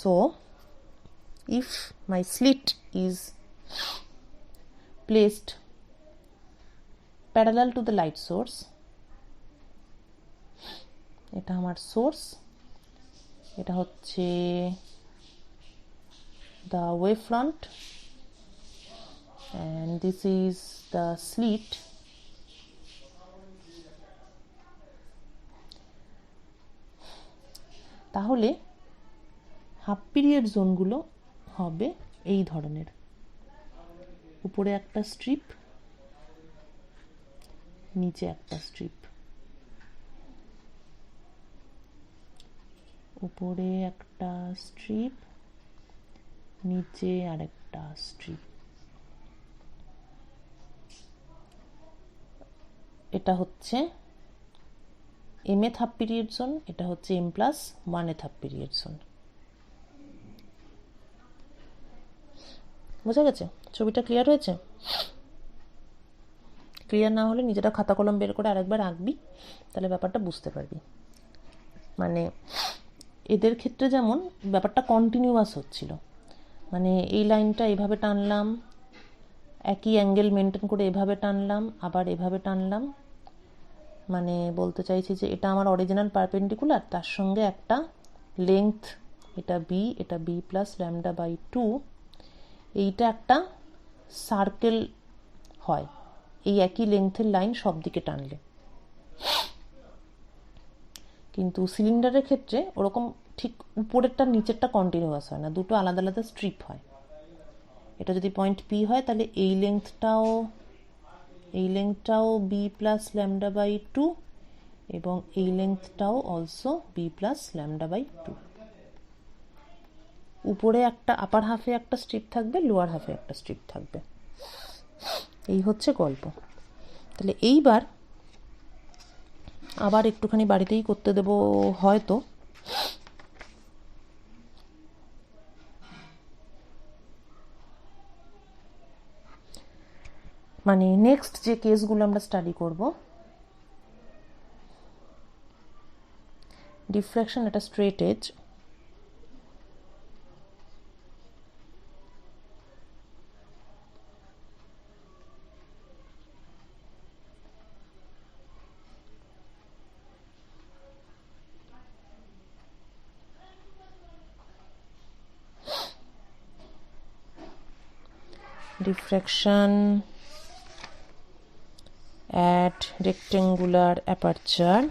So if my slit is placed parallel to the light source, এটা আমার সোর্স, এটা হচ্ছে the wave front and this is the slit, তাহলে হাফ পিরিয়ড জোনগুলো হবে এই ধরনের, উপরে একটা স্ট্রিপ, নিচে একটা স্ট্রিপ, উপরে একটা স্ট্রিপ, নিচে আরেকটা স্ট্রিপ। এটা হচ্ছে mth হাফ পিরিয়ড জোন, এটা হচ্ছে m+1th হাফ পিরিয়ড জোন। বোঝা গেছে? ছবিটা ক্লিয়ার হয়েছে? ক্লিয়ার না হলে নিজেরা খাতা কলম বের করে আরেকবার আঁকবি, তাহলে ব্যাপারটা বুঝতে পারবি। মানে এদের ক্ষেত্রে যেমন ব্যাপারটা কন্টিনিউয়াস হচ্ছিল, মানে এই লাইনটা এভাবে টানলাম, একই অ্যাঙ্গেল মেনটেন করে এভাবে টানলাম, আবার এভাবে টানলাম, মানে বলতে চাইছি যে এটা আমার অরিজিনাল পারপেন্ডিকুলার, তার সঙ্গে একটা লেংথ, এটা বি, এটা b+λ/2, এইটা একটা সার্কেল হয় এই একই লেংথের লাইন সব দিকে টানলে। কিন্তু সিলিন্ডারের ক্ষেত্রে ওরকম ঠিক উপরেরটা নিচেরটা কন্টিনিউয়াস হয় না, দুটো আলাদা আলাদা স্ট্রিপ হয়। এটা যদি পয়েন্ট পি হয় তাহলে এই লেংথটাও b+λ/2 এবং এই লেংথটাও অলসো b+λ/2। উপরে একটা আপার হাফে একটা স্ট্রিপ থাকবে, লোয়ার হাফে একটা স্ট্রিপ থাকবে। এই হচ্ছে গল্প। তাহলে এইবার আবার একটুখানি বাড়িতেই করতে দেব হয়তো, মানে নেক্সট যে কেসগুলো আমরা স্টাডি করব, ডিফ্র্যাকশন একটা straight edge, diffraction at rectangular aperture,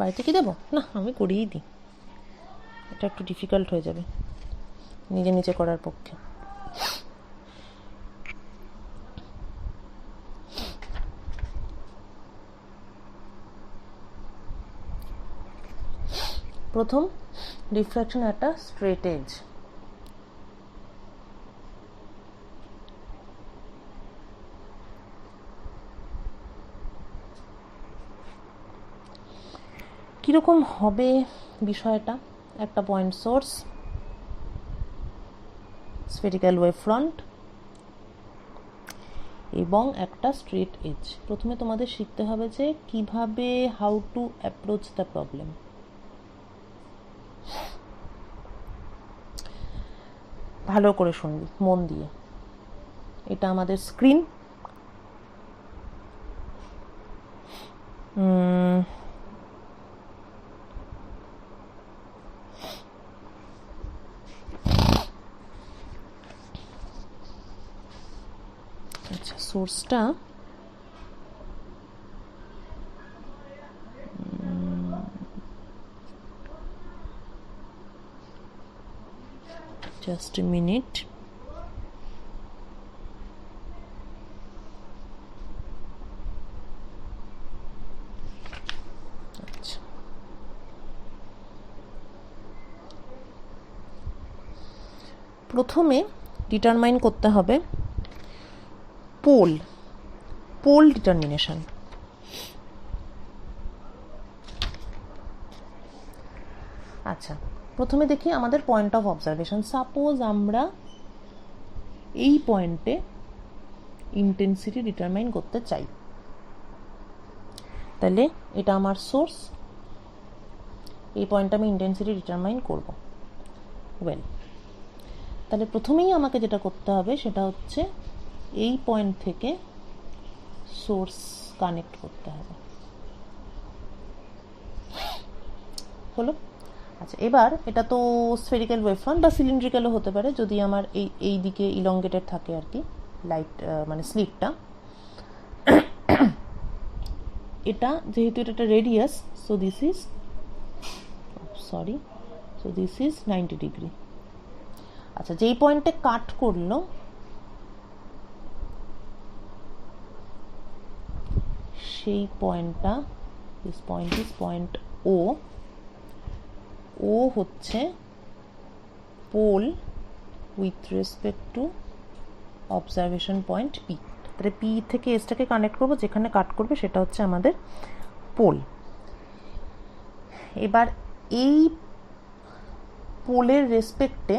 বাড়িতে কি দেবো? না, আমি করিয়েই দিই, এটা একটু ডিফিকাল্ট হয়ে যাবে নিজে নিজে করার পক্ষে। প্রথম, ডিফ্র্যাকশন একটা স্ট্রেট এজ। কীরকম হবে বিষয়টা? একটা point source, spherical wave front এবং একটা স্ট্রেট এজ। প্রথমে তোমাদের শিখতে হবে যে কিভাবে how to approach the problem. ভালো করে শুনবি মন দিয়ে। এটা আমাদের স্ক্রিন, আচ্ছা সোর্সটা জাস্ট এ মিনিট। প্রথমে ডিটারমাইন করতে হবে পোল ডিটারমিনেশন। আচ্ছা, প্রথমে দেখি আমাদের পয়েন্ট অফ অবজারভেশন। সাপোজ আমরা এই পয়েন্টে ইন্টেন্সিটি ডিটারমাইন করতে চাই, তাহলে এটা আমার সোর্স, এই পয়েন্টে আমি ইন্টেন্সিটি ডিটারমাইন করব। ওয়েল, তাহলে প্রথমেই আমাকে যেটা করতে হবে সেটা হচ্ছে এই পয়েন্ট থেকে সোর্স কানেক্ট করতে হবে। হলো? আচ্ছা, এবার এটা তো স্ফেরিক্যাল ওয়েভফ্রন্ট বা সিলিন্ড্রিক্যালও হতে পারে, যদি আমার এই দিকে ইলংগেটেড থাকে আর কি লাইট মানে স্লিটটা। এটা যেহেতু এটা একটা radius, so this is 90 degree. আচ্ছা, যেই পয়েন্টে কাট করলো সেই পয়েন্টটা, this point is point o হচ্ছে pole with respect to observation point p. তাহলে পি থেকে এসটাকে কানেক্ট করবো, যেখানে কাট করবে সেটা হচ্ছে আমাদের পোল। এবার এই পোলের রেসপেক্টে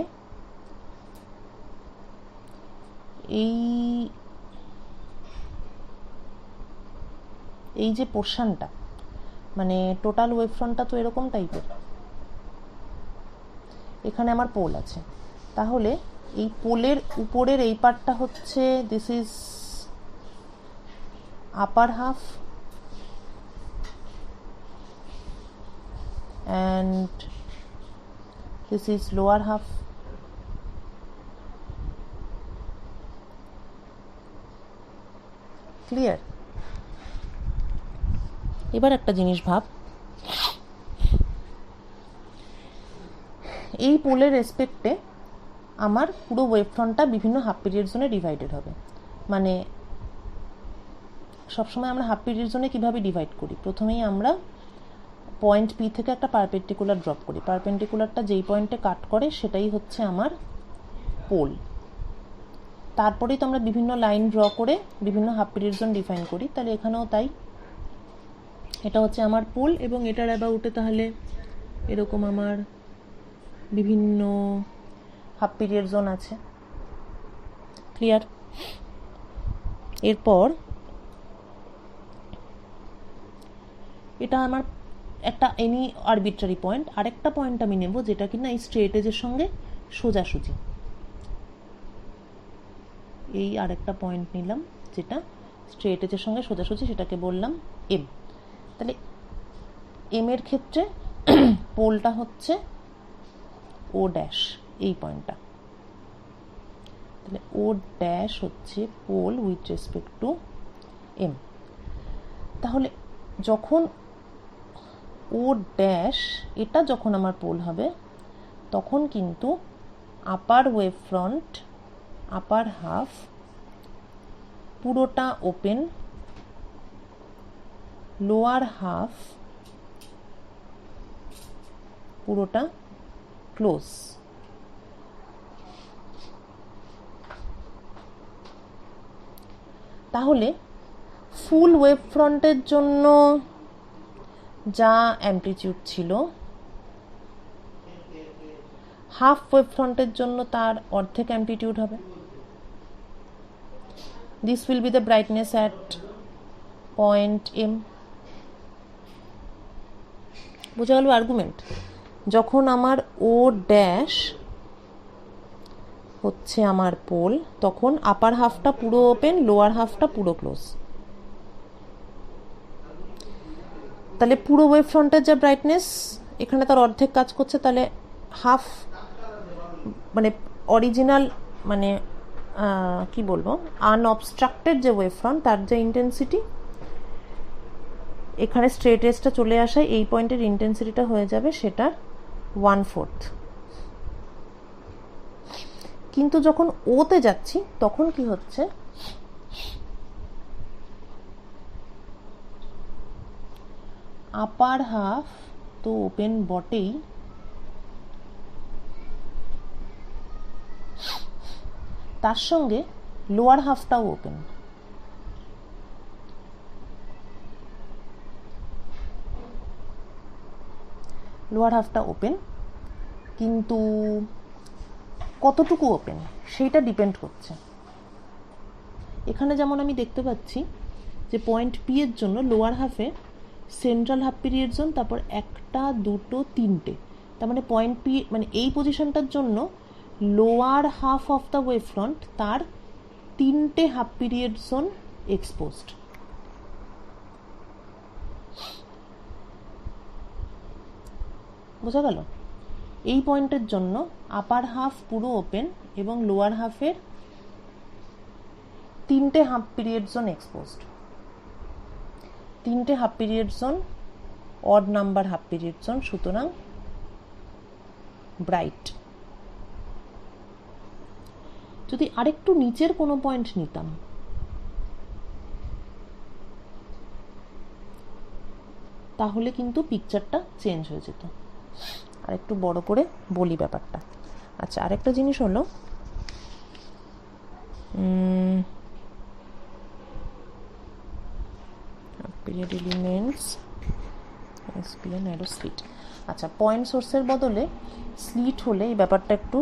এই যে পোর্শনটা, মানে টোটাল ওয়েভফ্রন্টটা তো এরকম টাইপের, এখানে আমার পোল আছে। তাহলে এই পোলের উপরের এই পার্টটা হচ্ছে this is upper half and this is lower half. Clear? এবার একটা জিনিস ভাব, এই পোলের রেসপেক্টে আমার পুরো ওয়েভফ্রন্টটা বিভিন্ন হাফ পিরিয়ড জোনে ডিভাইডেড হবে। মানে সবসময় আমরা হাফ পিরিয়ড জোনে কীভাবে ডিভাইড করি, প্রথমেই আমরা পয়েন্ট পি থেকে একটা পারপেন্ডিকুলার ড্রপ করি, পারপেন্ডিকুলারটা যেই পয়েন্টে কাট করে সেটাই হচ্ছে আমার পোল। তারপরেই তো আমরা বিভিন্ন লাইন ড্র করে বিভিন্ন হাফ পিরিয়ড জোন ডিফাইন করি, তাহলে এখানেও তাই। এটা হচ্ছে আমার পোল এবং এটার অ্যাবাউটে তাহলে এরকম আমার বিভিন্ন হাফ পিরিয়ড জোন আছে। ক্লিয়ার? এরপর এটা আমার একটা এনি আরবিট্রারি পয়েন্ট। আরেকটা পয়েন্ট আমি নেব যেটা কিনা এই স্ট্রেট এজের সঙ্গে সোজাসুজি। এই আরেকটা পয়েন্ট নিলাম যেটা স্ট্রেট এজের সঙ্গে সোজাসুজি, সেটাকে বললাম এম। তাহলে এম এর ক্ষেত্রে পোলটা হচ্ছে ও ড্যাশ, এই পয়েন্টটা। তাহলে ও ড্যাশ হচ্ছে pole with respect to m. তাহলে যখন ও ড্যাশ এটা যখন আমার পোল হবে, তখন কিন্তু আপার ওয়েভ ফ্রন্ট, আপার হাফ পুরোটা ওপেন, লোয়ার হাফ পুরোটা ক্লোজ। তাহলে ফুল ওয়েভ ফ্রন্টের জন্য যা অ্যামপ্লিটিউড ছিল, হাফ ওয়েভ ফ্রন্টের জন্য তার অর্ধেক অ্যামপ্লিটিউড হবে। This will be the brightness at point m. বোঝা গেল আর্গুমেন্ট? যখন আমার ও ড্যাশ হচ্ছে আমার পোল, তখন আপার হাফটা পুরো ওপেন, লোয়ার হাফটা পুরো ক্লোজ। তাহলে পুরো ওয়েভ ফ্রন্টের যা ব্রাইটনেস এখানে তার অর্ধেক কাজ করছে, তাহলে হাফ মানে অরিজিনাল মানে কি বলবো, আনঅবস্ট্রাক্টেড যে ওয়েভ ফ্রন্ট তার যে ইন্টেন্সিটি, এখানে স্ট্রেট এজটা চলে আসায় এই পয়েন্টের ইন্টেন্সিটিটা হয়ে যাবে সেটার 1/4। কিন্তু যখন ওতে যাচ্ছি তখন কি হচ্ছে, আপার হাফ তো ওপেন বটেই, তার সঙ্গে লোয়ার হাফটাও ওপেন। লোয়ার হাফটা ওপেন, কিন্তু কতটুকু ওপেন সেইটা ডিপেন্ড করছে। এখানে যেমন আমি দেখতে পাচ্ছি যে পয়েন্ট পি এর জন্য লোয়ার হাফে সেন্ট্রাল হাফ পিরিয়ড জোন, তারপর 1, 2, 3, তার মানে পয়েন্ট পি মানে এই পজিশনটার জন্য lower half of the wave front তার 3টে হাফ পিরিয়ড জোন এক্সপোজড। বোঝা গেল? এই পয়েন্টের জন্য আপার হাফ পুরো ওপেন এবং লোয়ার হাফের 3টে হাফ পিরিয়ড জোন এক্সপোজড। 3টে half period zone odd number half period zone, সুতরাং ব্রাইট। যদি আরেকটু নিচের কোনো পয়েন্ট নিতাম, তাহলে কিন্তু পিকচারটা চেঞ্জ হয়ে যেত। আর একটু বড় করে বলি ব্যাপারটা। আচ্ছা, আরেকটা জিনিস হলো, period elements SPN arrow slit. আচ্ছা, পয়েন্ট সোর্সের বদলে স্লিট হলে এই ব্যাপারটা একটু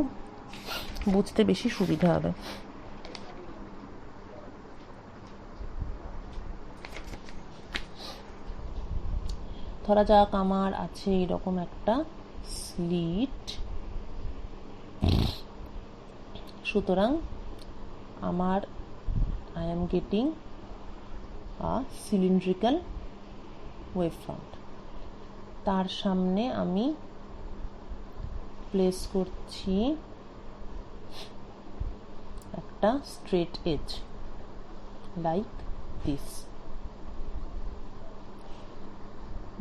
বুঝতে বেশি সুবিধা হবে। ধরা যাক আমার আছে এরকম একটা স্লিট, সুতরাং আমার I am getting a cylindrical wave front. তার সামনে আমি প্লেস করছি একটা স্ট্রেট এজ লাইক দিস।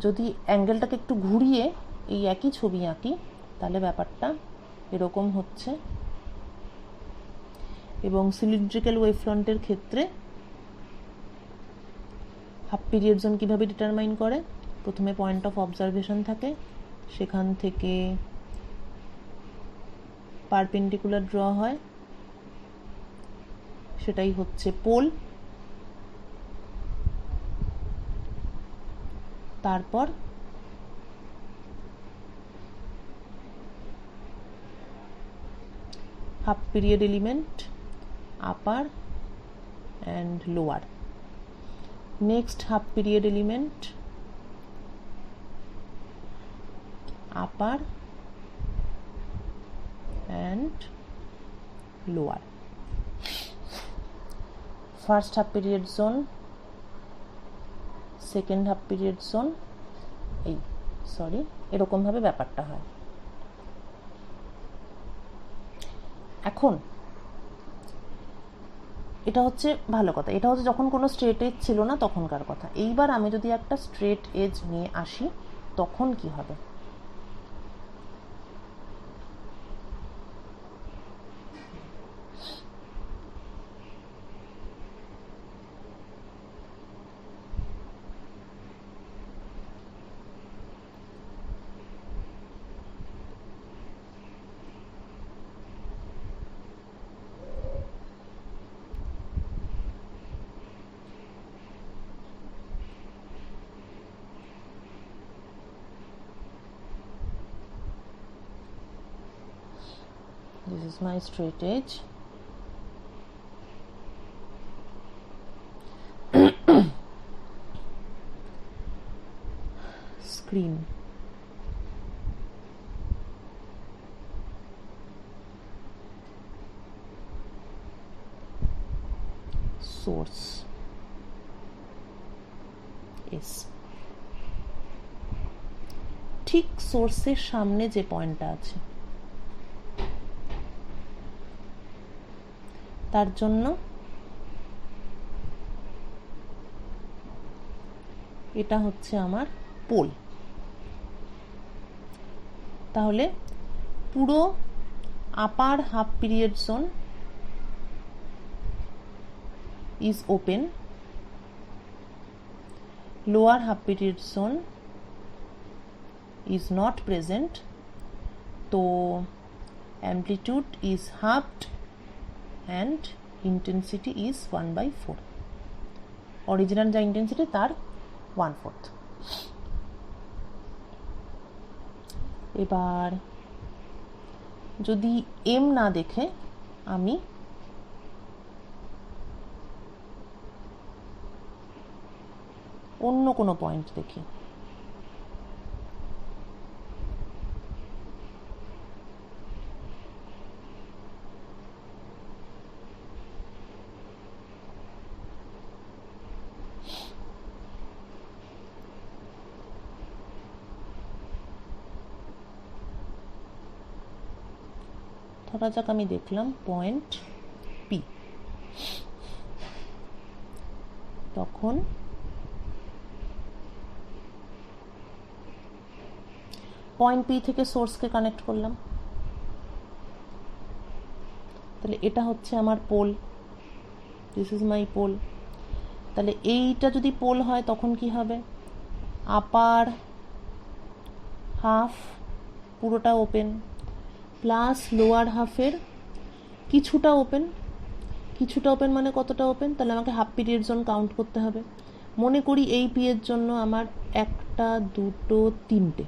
যদি অ্যাঙ্গেলটাকে একটু ঘুরিয়ে এই একই ছবি আঁকি, তাহলে ব্যাপারটা এরকম হচ্ছে। এবং সিলিন্ড্রিক্যাল ওয়েভ ফ্রন্টের ক্ষেত্রে হাফ পিরিয়ড জোন কীভাবে ডিটারমাইন করে, প্রথমে পয়েন্ট অফ অবজারভেশন থাকে, সেখান থেকে পারপেন্ডিকুলার ড্র হয়, সেটাই হচ্ছে পোল। তারপর half period element upper and lower, next half period element upper and lower, first half period zone, second half period zone, এরকমভাবে ব্যাপারটা হয়। এখন এটা হচ্ছে ভালো কথা, এটা হচ্ছে যখন কোনো স্ট্রেট এজ ছিল না তখনকার কথা। এইবার আমি যদি একটা স্ট্রেট এজ নিয়ে আসি তখন কি হবে? This is my straight edge. Screen. Source. S. ঠিক সোর্সের সামনে যে পয়েন্টটা আছে, তার জন্য এটা হচ্ছে আমার পোল। তাহলে পুরো আপার half period zone is open, lower half period zone is not present, so amplitude is halved and intensity is 1/4. Original যা intensity তার 1/4। এবার যদি m না দেখে আমি অন্য কোনো পয়েন্ট দেখি, ধরা যাক আমি দেখলাম পয়েন্ট পি, তখন পয়েন্ট পি থেকে সোর্সকে কানেক্ট করলাম, তাহলে এটা হচ্ছে আমার pole, this is my pole. তাহলে এইটা যদি পোল হয় তখন কি হবে, আপার হাফ পুরোটা ওপেন প্লাস লোয়ার হাফের কিছুটা ওপেন। কিছুটা ওপেন মানে কতটা ওপেন, তাহলে আমাকে হাফ পিরিয়ড জোন কাউন্ট করতে হবে। মনে করি এই পি এর জন্য আমার একটা দুটো তিনটে,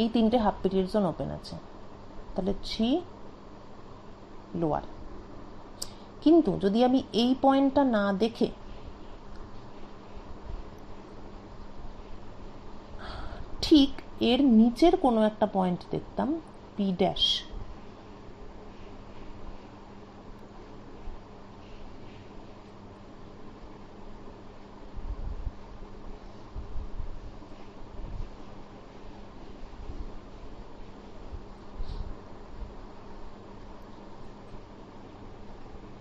এই তিনটে হাফ পিরিয়ড জোন ওপেন আছে, তাহলে 3 লোয়ার। কিন্তু যদি আমি এই পয়েন্টটা না দেখে ঠিক এর নিচের কোনো একটা পয়েন্ট দেখতাম পি ড্যাশ,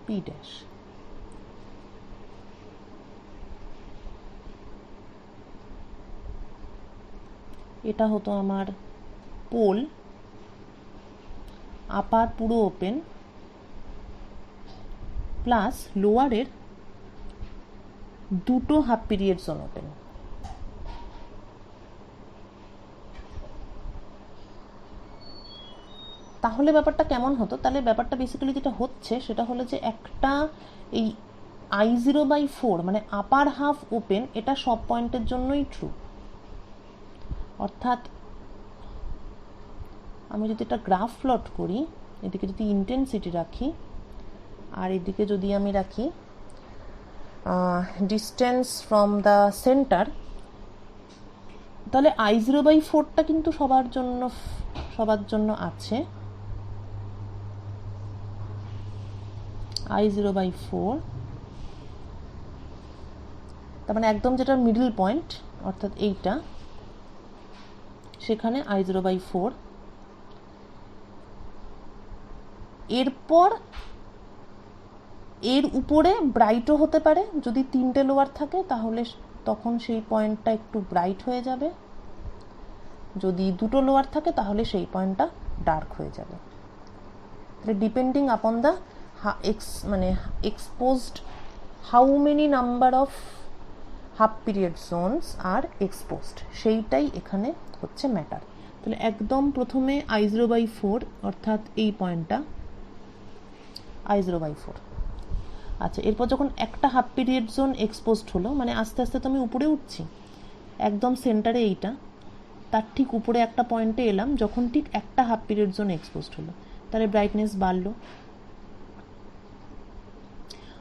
পি ড্যাশ, এটা হতো আমার পোল, আপার পুরো ওপেন প্লাস লোয়ারের দুটো হাফ পিরিয়ড জোন ওপেন। তাহলে ব্যাপারটা কেমন হতো, তাহলে ব্যাপারটা বেসিক্যালি যেটা হচ্ছে সেটা হলো যে একটা এই I0/4 মানে আপার হাফ ওপেন, এটা সব পয়েন্টের জন্যই ট্রু। অর্থাৎ আমি যদি এটা গ্রাফ প্লট করি, এদিকে যদি ইন্টেন্সিটি রাখি আর এদিকে যদি আমি রাখি ডিস্টেন্স ফ্রম দ্য সেন্টার, তাহলে I0/4টা কিন্তু সবার জন্য আছে। I0/4 তার মানে একদম যেটা মিডল পয়েন্ট অর্থাৎ এইটা, সেখানে I0/4। এরপর এর উপরে ব্রাইটও হতে পারে, যদি তিনটে লোয়ার থাকে তাহলে তখন সেই পয়েন্টটা একটু ব্রাইট হয়ে যাবে, যদি দুটো লোয়ার থাকে তাহলে সেই পয়েন্টটা ডার্ক হয়ে যাবে। তাহলে ডিপেন্ডিং আপন দ্য মানে exposed how many number of half period zones are exposed, সেইটাই এখানে হচ্ছে ম্যাটার। তাহলে একদম প্রথমে I0/4 অর্থাৎ এই পয়েন্টটা I0/4। আচ্ছা, এরপর যখন একটা হাফ পিরিয়ড জোন এক্সপোজড হলো, মানে আস্তে আস্তে তো আমি উপরে উঠছি, একদম সেন্টারে এইটা, তার ঠিক উপরে একটা পয়েন্টে এলাম যখন ঠিক একটা হাফ পিরিয়ড জোন এক্সপোজড হলো, তাহলে ব্রাইটনেস বাড়লো।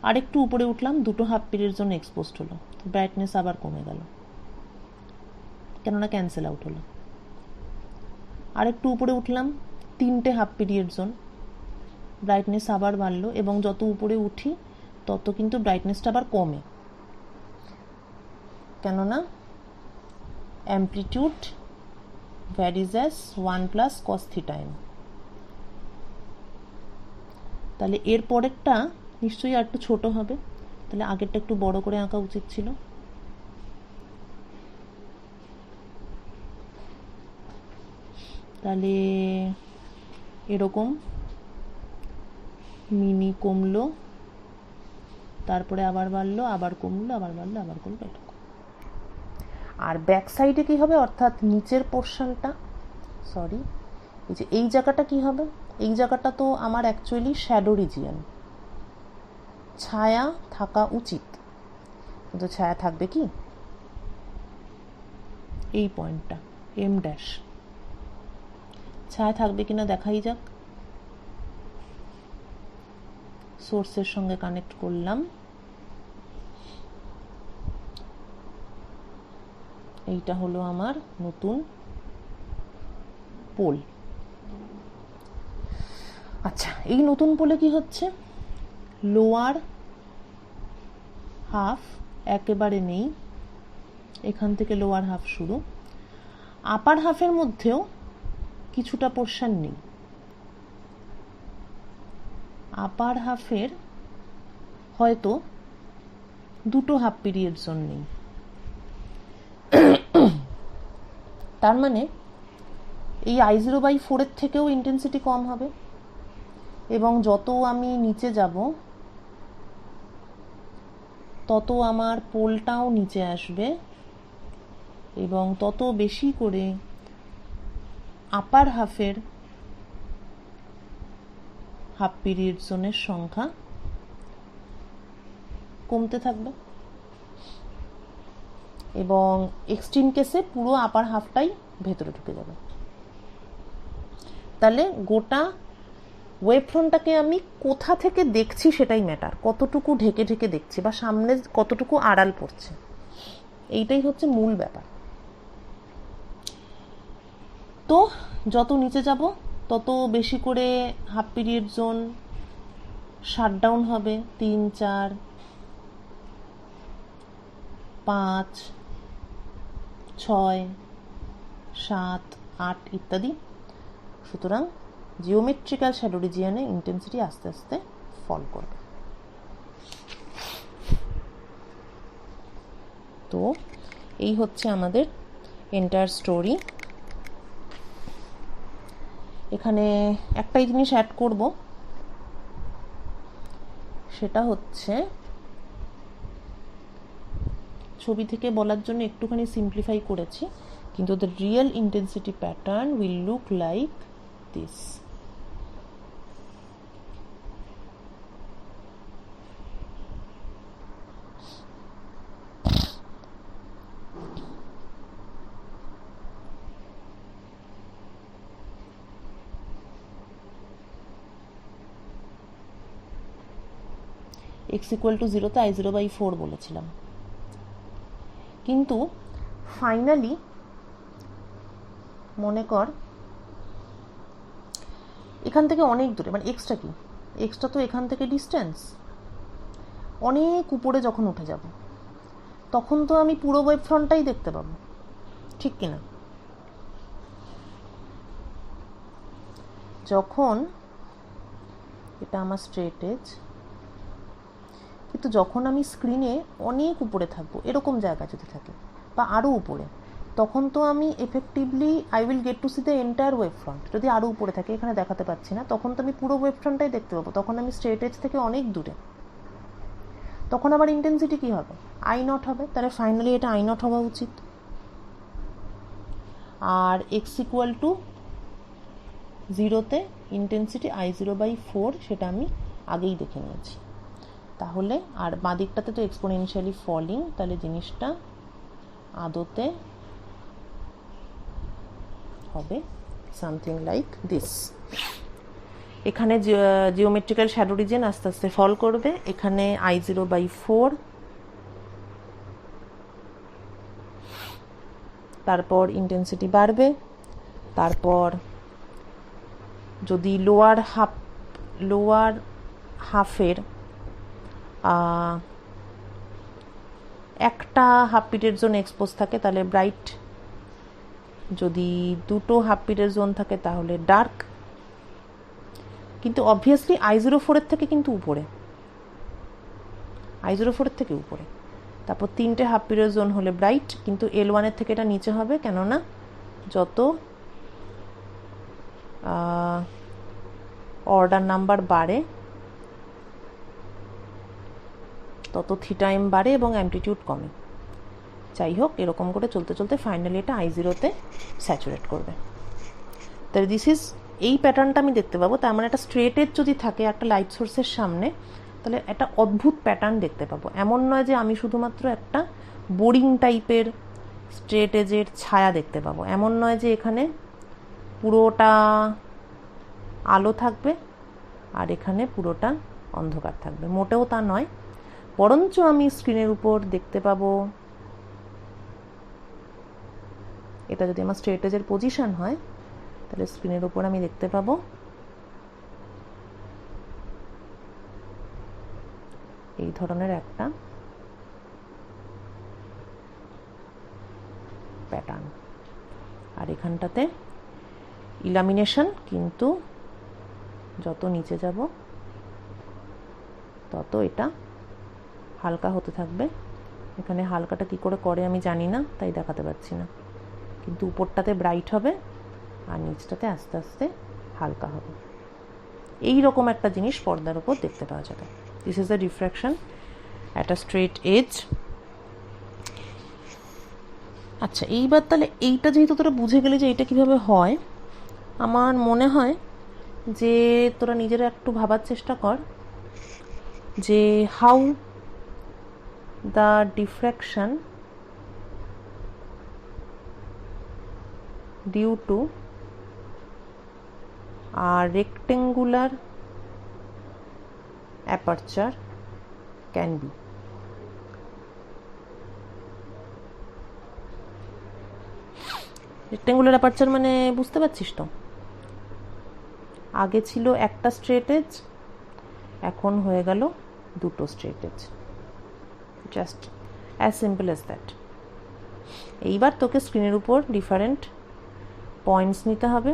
আরেকটু উপরে উঠলাম, দুটো হাফ পিরিয়ড জোন এক্সপোজড হলো, ব্রাইটনেস আবার কমে গেল, কেননা ক্যান্সেল আউট হলো। আরেকটু উপরে উঠলাম, তিনটে হাফ পিরিয়ড জোন, ব্রাইটনেস আবার বাড়লো, এবং যত উপরে উঠি তত কিন্তু ব্রাইটনেসটা আবার কমে, কেননা amplitude varies as 1 + cos θm। তাহলে এর পরেরটা নিশ্চয়ই আর একটু ছোট হবে, তাহলে আগেরটা একটু বড় করে আঁকা উচিত ছিল। তাহলে এরকম মিনি কমলো, তারপরে আবার বাড়লো, আবার কমলো, আবার বাড়লো, আবার কমলো, এরকম। আর ব্যাক সাইডে কী হবে, অর্থাৎ নিচের পোর্শনটা, সরি এই যে এই জায়গাটা কি হবে, এই জায়গাটা তো আমার অ্যাকচুয়ালি শ্যাডো রিজিয়ন, ছায়া থাকা উচিত, কিন্তু ছায়া থাকবে কি, এই পয়েন্টটা এম ড্যাশ, ছায়া থাকবে কিনা দেখাই যাক। সোর্সের সঙ্গে কানেক্ট করলাম, এইটা হলো আমার নতুন পোল। আচ্ছা, এই নতুন পোলে কি হচ্ছে, লোয়ার হাফ একেবারে নেই, এখান থেকে লোয়ার হাফ শুরু, আপার হাফের মধ্যেও কিছুটা পোর্শন নেই, আপার হাফের হয়তো দুটো হাফ পিরিয়ড জোন নেই। তার মানে এই I0/4 এর থেকেও ইন্টেন্সিটি কম হবে, এবং যত আমি নিচে যাব তত আমার পোলটাও নিচে আসবে, এবং তত বেশি করে আপার হাফের হাফ পিরিয়ড জোনের সংখ্যা কমতে থাকবে, এবং এক্সট্রিম কেসে পুরো আপার হাফটাই ভেতরে ঢুকে যাবে। তাহলে গোটা ওয়েভ ফ্রন্টটাকে আমি কোথা থেকে দেখছি সেটাই ম্যাটার, কতটুকু ঢেকে ঢেকে দেখছি বা সামনে কতটুকু আড়াল পড়ছে, এইটাই হচ্ছে মূল ব্যাপার। তো যত নিচে যাব তত বেশি করে হাফ পিরিয়ড জোন শাটডাউন হবে, 3, 4, 5, 6, 7, 8 ইত্যাদি। সুতরাং জিওমেট্রিক্যাল শ্যাডো রিজিয়নে ইন্টেন্সিটি আস্তে আস্তে ফল করবে। তো এই হচ্ছে আমাদের এন্টায়ার স্টোরি। এখানে একটাই জিনিস অ্যাড করব, সেটা হচ্ছে ছবি থেকে বলার জন্য একটুখানি সিম্পলিফাই করেছি, কিন্তু the real intensity pattern will look like this. x = 0 তে I0/4 বলেছিলাম, কিন্তু ফাইনালি মনে কর এখান থেকে অনেক দূরে, মানে এক্সটা কি, এক্সটা তো এখান থেকে ডিস্টেন্স, অনেক উপরে যখন উঠে যাব তখন তো আমি পুরো ওয়েভ ফ্রন্টটাই দেখতে পাবো, ঠিক কিনা? যখন এটা আমার স্ট্রেট এজ, কিন্তু যখন আমি স্ক্রিনে অনেক উপরে থাকবো, এরকম জায়গা যদি থাকে বা আরও উপরে, তখন তো আমি effectively I will get to see the entire wave front. যদি আরও উপরে থাকে, এখানে দেখাতে পাচ্ছি না, তখন তো আমি পুরো ওয়েভ ফ্রন্টটাই দেখতে পাবো, তখন আমি স্ট্রেট এজ থেকে অনেক দূরে, তখন আবার ইন্টেন্সিটি কী হবে, I0 হবে। তাহলে ফাইনালি এটা I0 হওয়া উচিত। আর x = 0 ইন্টেন্সিটি I0/4, সেটা আমি আগেই দেখে নিয়েছি। তাহলে আর বাঁ দিকটাতে তো এক্সপোনেনশিয়ালি ফলিং, তাহলে জিনিসটা আদতে হবে সামথিং লাইক দিস। এখানে জিওমেট্রিক্যাল শ্যাডো রিজিয়ন আস্তে আস্তে ফল করবে, এখানে I0/4, তারপর ইন্টেন্সিটি বাড়বে, তারপর যদি লোয়ার হাফের একটা হাফ পিরিয়ড জোন এক্সপোজ থাকে তাহলে ব্রাইট, যদি দুটো হাফ পিরিয়ড জোন থাকে তাহলে ডার্ক, কিন্তু অবভিয়াসলি I04 এর থেকে কিন্তু উপরে, I04 এর থেকে উপরে। তারপর 3টে হাফ পিরিয়ড জোন হলে ব্রাইট, কিন্তু L1 এর থেকে এটা নিচে হবে, কেননা যত অর্ডার নাম্বার বাড়ে তত থিটা m বাড়ে এবং অ্যামপ্লিটিউড কমে। যাই হোক, এরকম করে চলতে চলতে ফাইনালি এটা I0-তে স্যাচুরেট করবে। তাহলে দিস ইজ, এই প্যাটার্নটা আমি দেখতে পাবো। তার মানে একটা স্ট্রেট এজ যদি থাকে একটা লাইট সোর্সের সামনে, তাহলে একটা অদ্ভুত প্যাটার্ন দেখতে পাবো। এমন নয় যে আমি শুধুমাত্র একটা বোরিং টাইপের স্ট্রেট এজের ছায়া দেখতে পাবো, এমন নয় যে এখানে পুরোটা আলো থাকবে আর এখানে পুরোটা অন্ধকার থাকবে, মোটেও তা নয়। বরঞ্চ আমি স্ক্রিনের উপর দেখতে পাবো, এটা যদি আমার স্ট্রেট এজের পজিশন হয় তাহলে স্ক্রিনের উপর আমি দেখতে পাবো এই ধরনের একটা প্যাটার্ন। আর এখানটাতে ইলামিনেশন, কিন্তু যত নিচে যাব তত এটা হালকা হতে থাকবে। এখানে হালকাটা কি করে করে আমি জানি না, তাই দেখাতে পাচ্ছি না, কিন্তু উপরটাতে ব্রাইট হবে আর নিচটাতে আস্তে আস্তে হালকা হবে। এই রকম একটা জিনিস পর্দার উপর দেখতে পাওয়া যাবে। This is the refraction at a straight edge. আচ্ছা, এইবার তাহলে এইটা যেহেতু তোরা বুঝে গেলে যে এটা কিভাবে হয়, আমার মনে হয় যে তোরা নিজেরা একটু ভাবার চেষ্টা কর যে how the diffraction due to a rectangular aperture can be. Rectangular aperture মানে বুঝতে পারছিস তো? আগে ছিল একটা স্ট্রেট এজ, এখন হয়ে গেল দুটো straight edge, just as simple as that. এইবার তোকে স্ক্রিনের উপর ডিফারেন্ট পয়েন্টস নিতে হবে,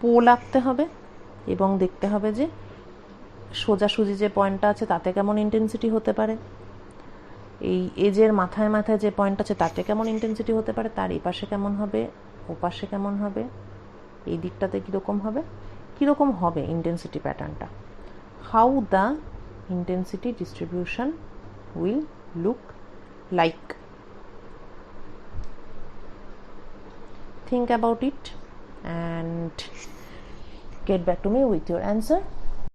পোল আঁকতে হবে এবং দেখতে হবে যে সোজাসুজি যে পয়েন্টটা আছে তাতে কেমন ইন্টেন্সিটি হতে পারে, এই এজের মাথায় মাথায় যে পয়েন্ট আছে তাতে কেমন ইন্টেন্সিটি হতে পারে, তার এই পাশে কেমন হবে, ও পাশে কেমন হবে, এই দিকটাতে কীরকম হবে ইন্টেন্সিটি প্যাটার্নটা, how the intensity distribution will look like. Think about it and get back to me with your answer.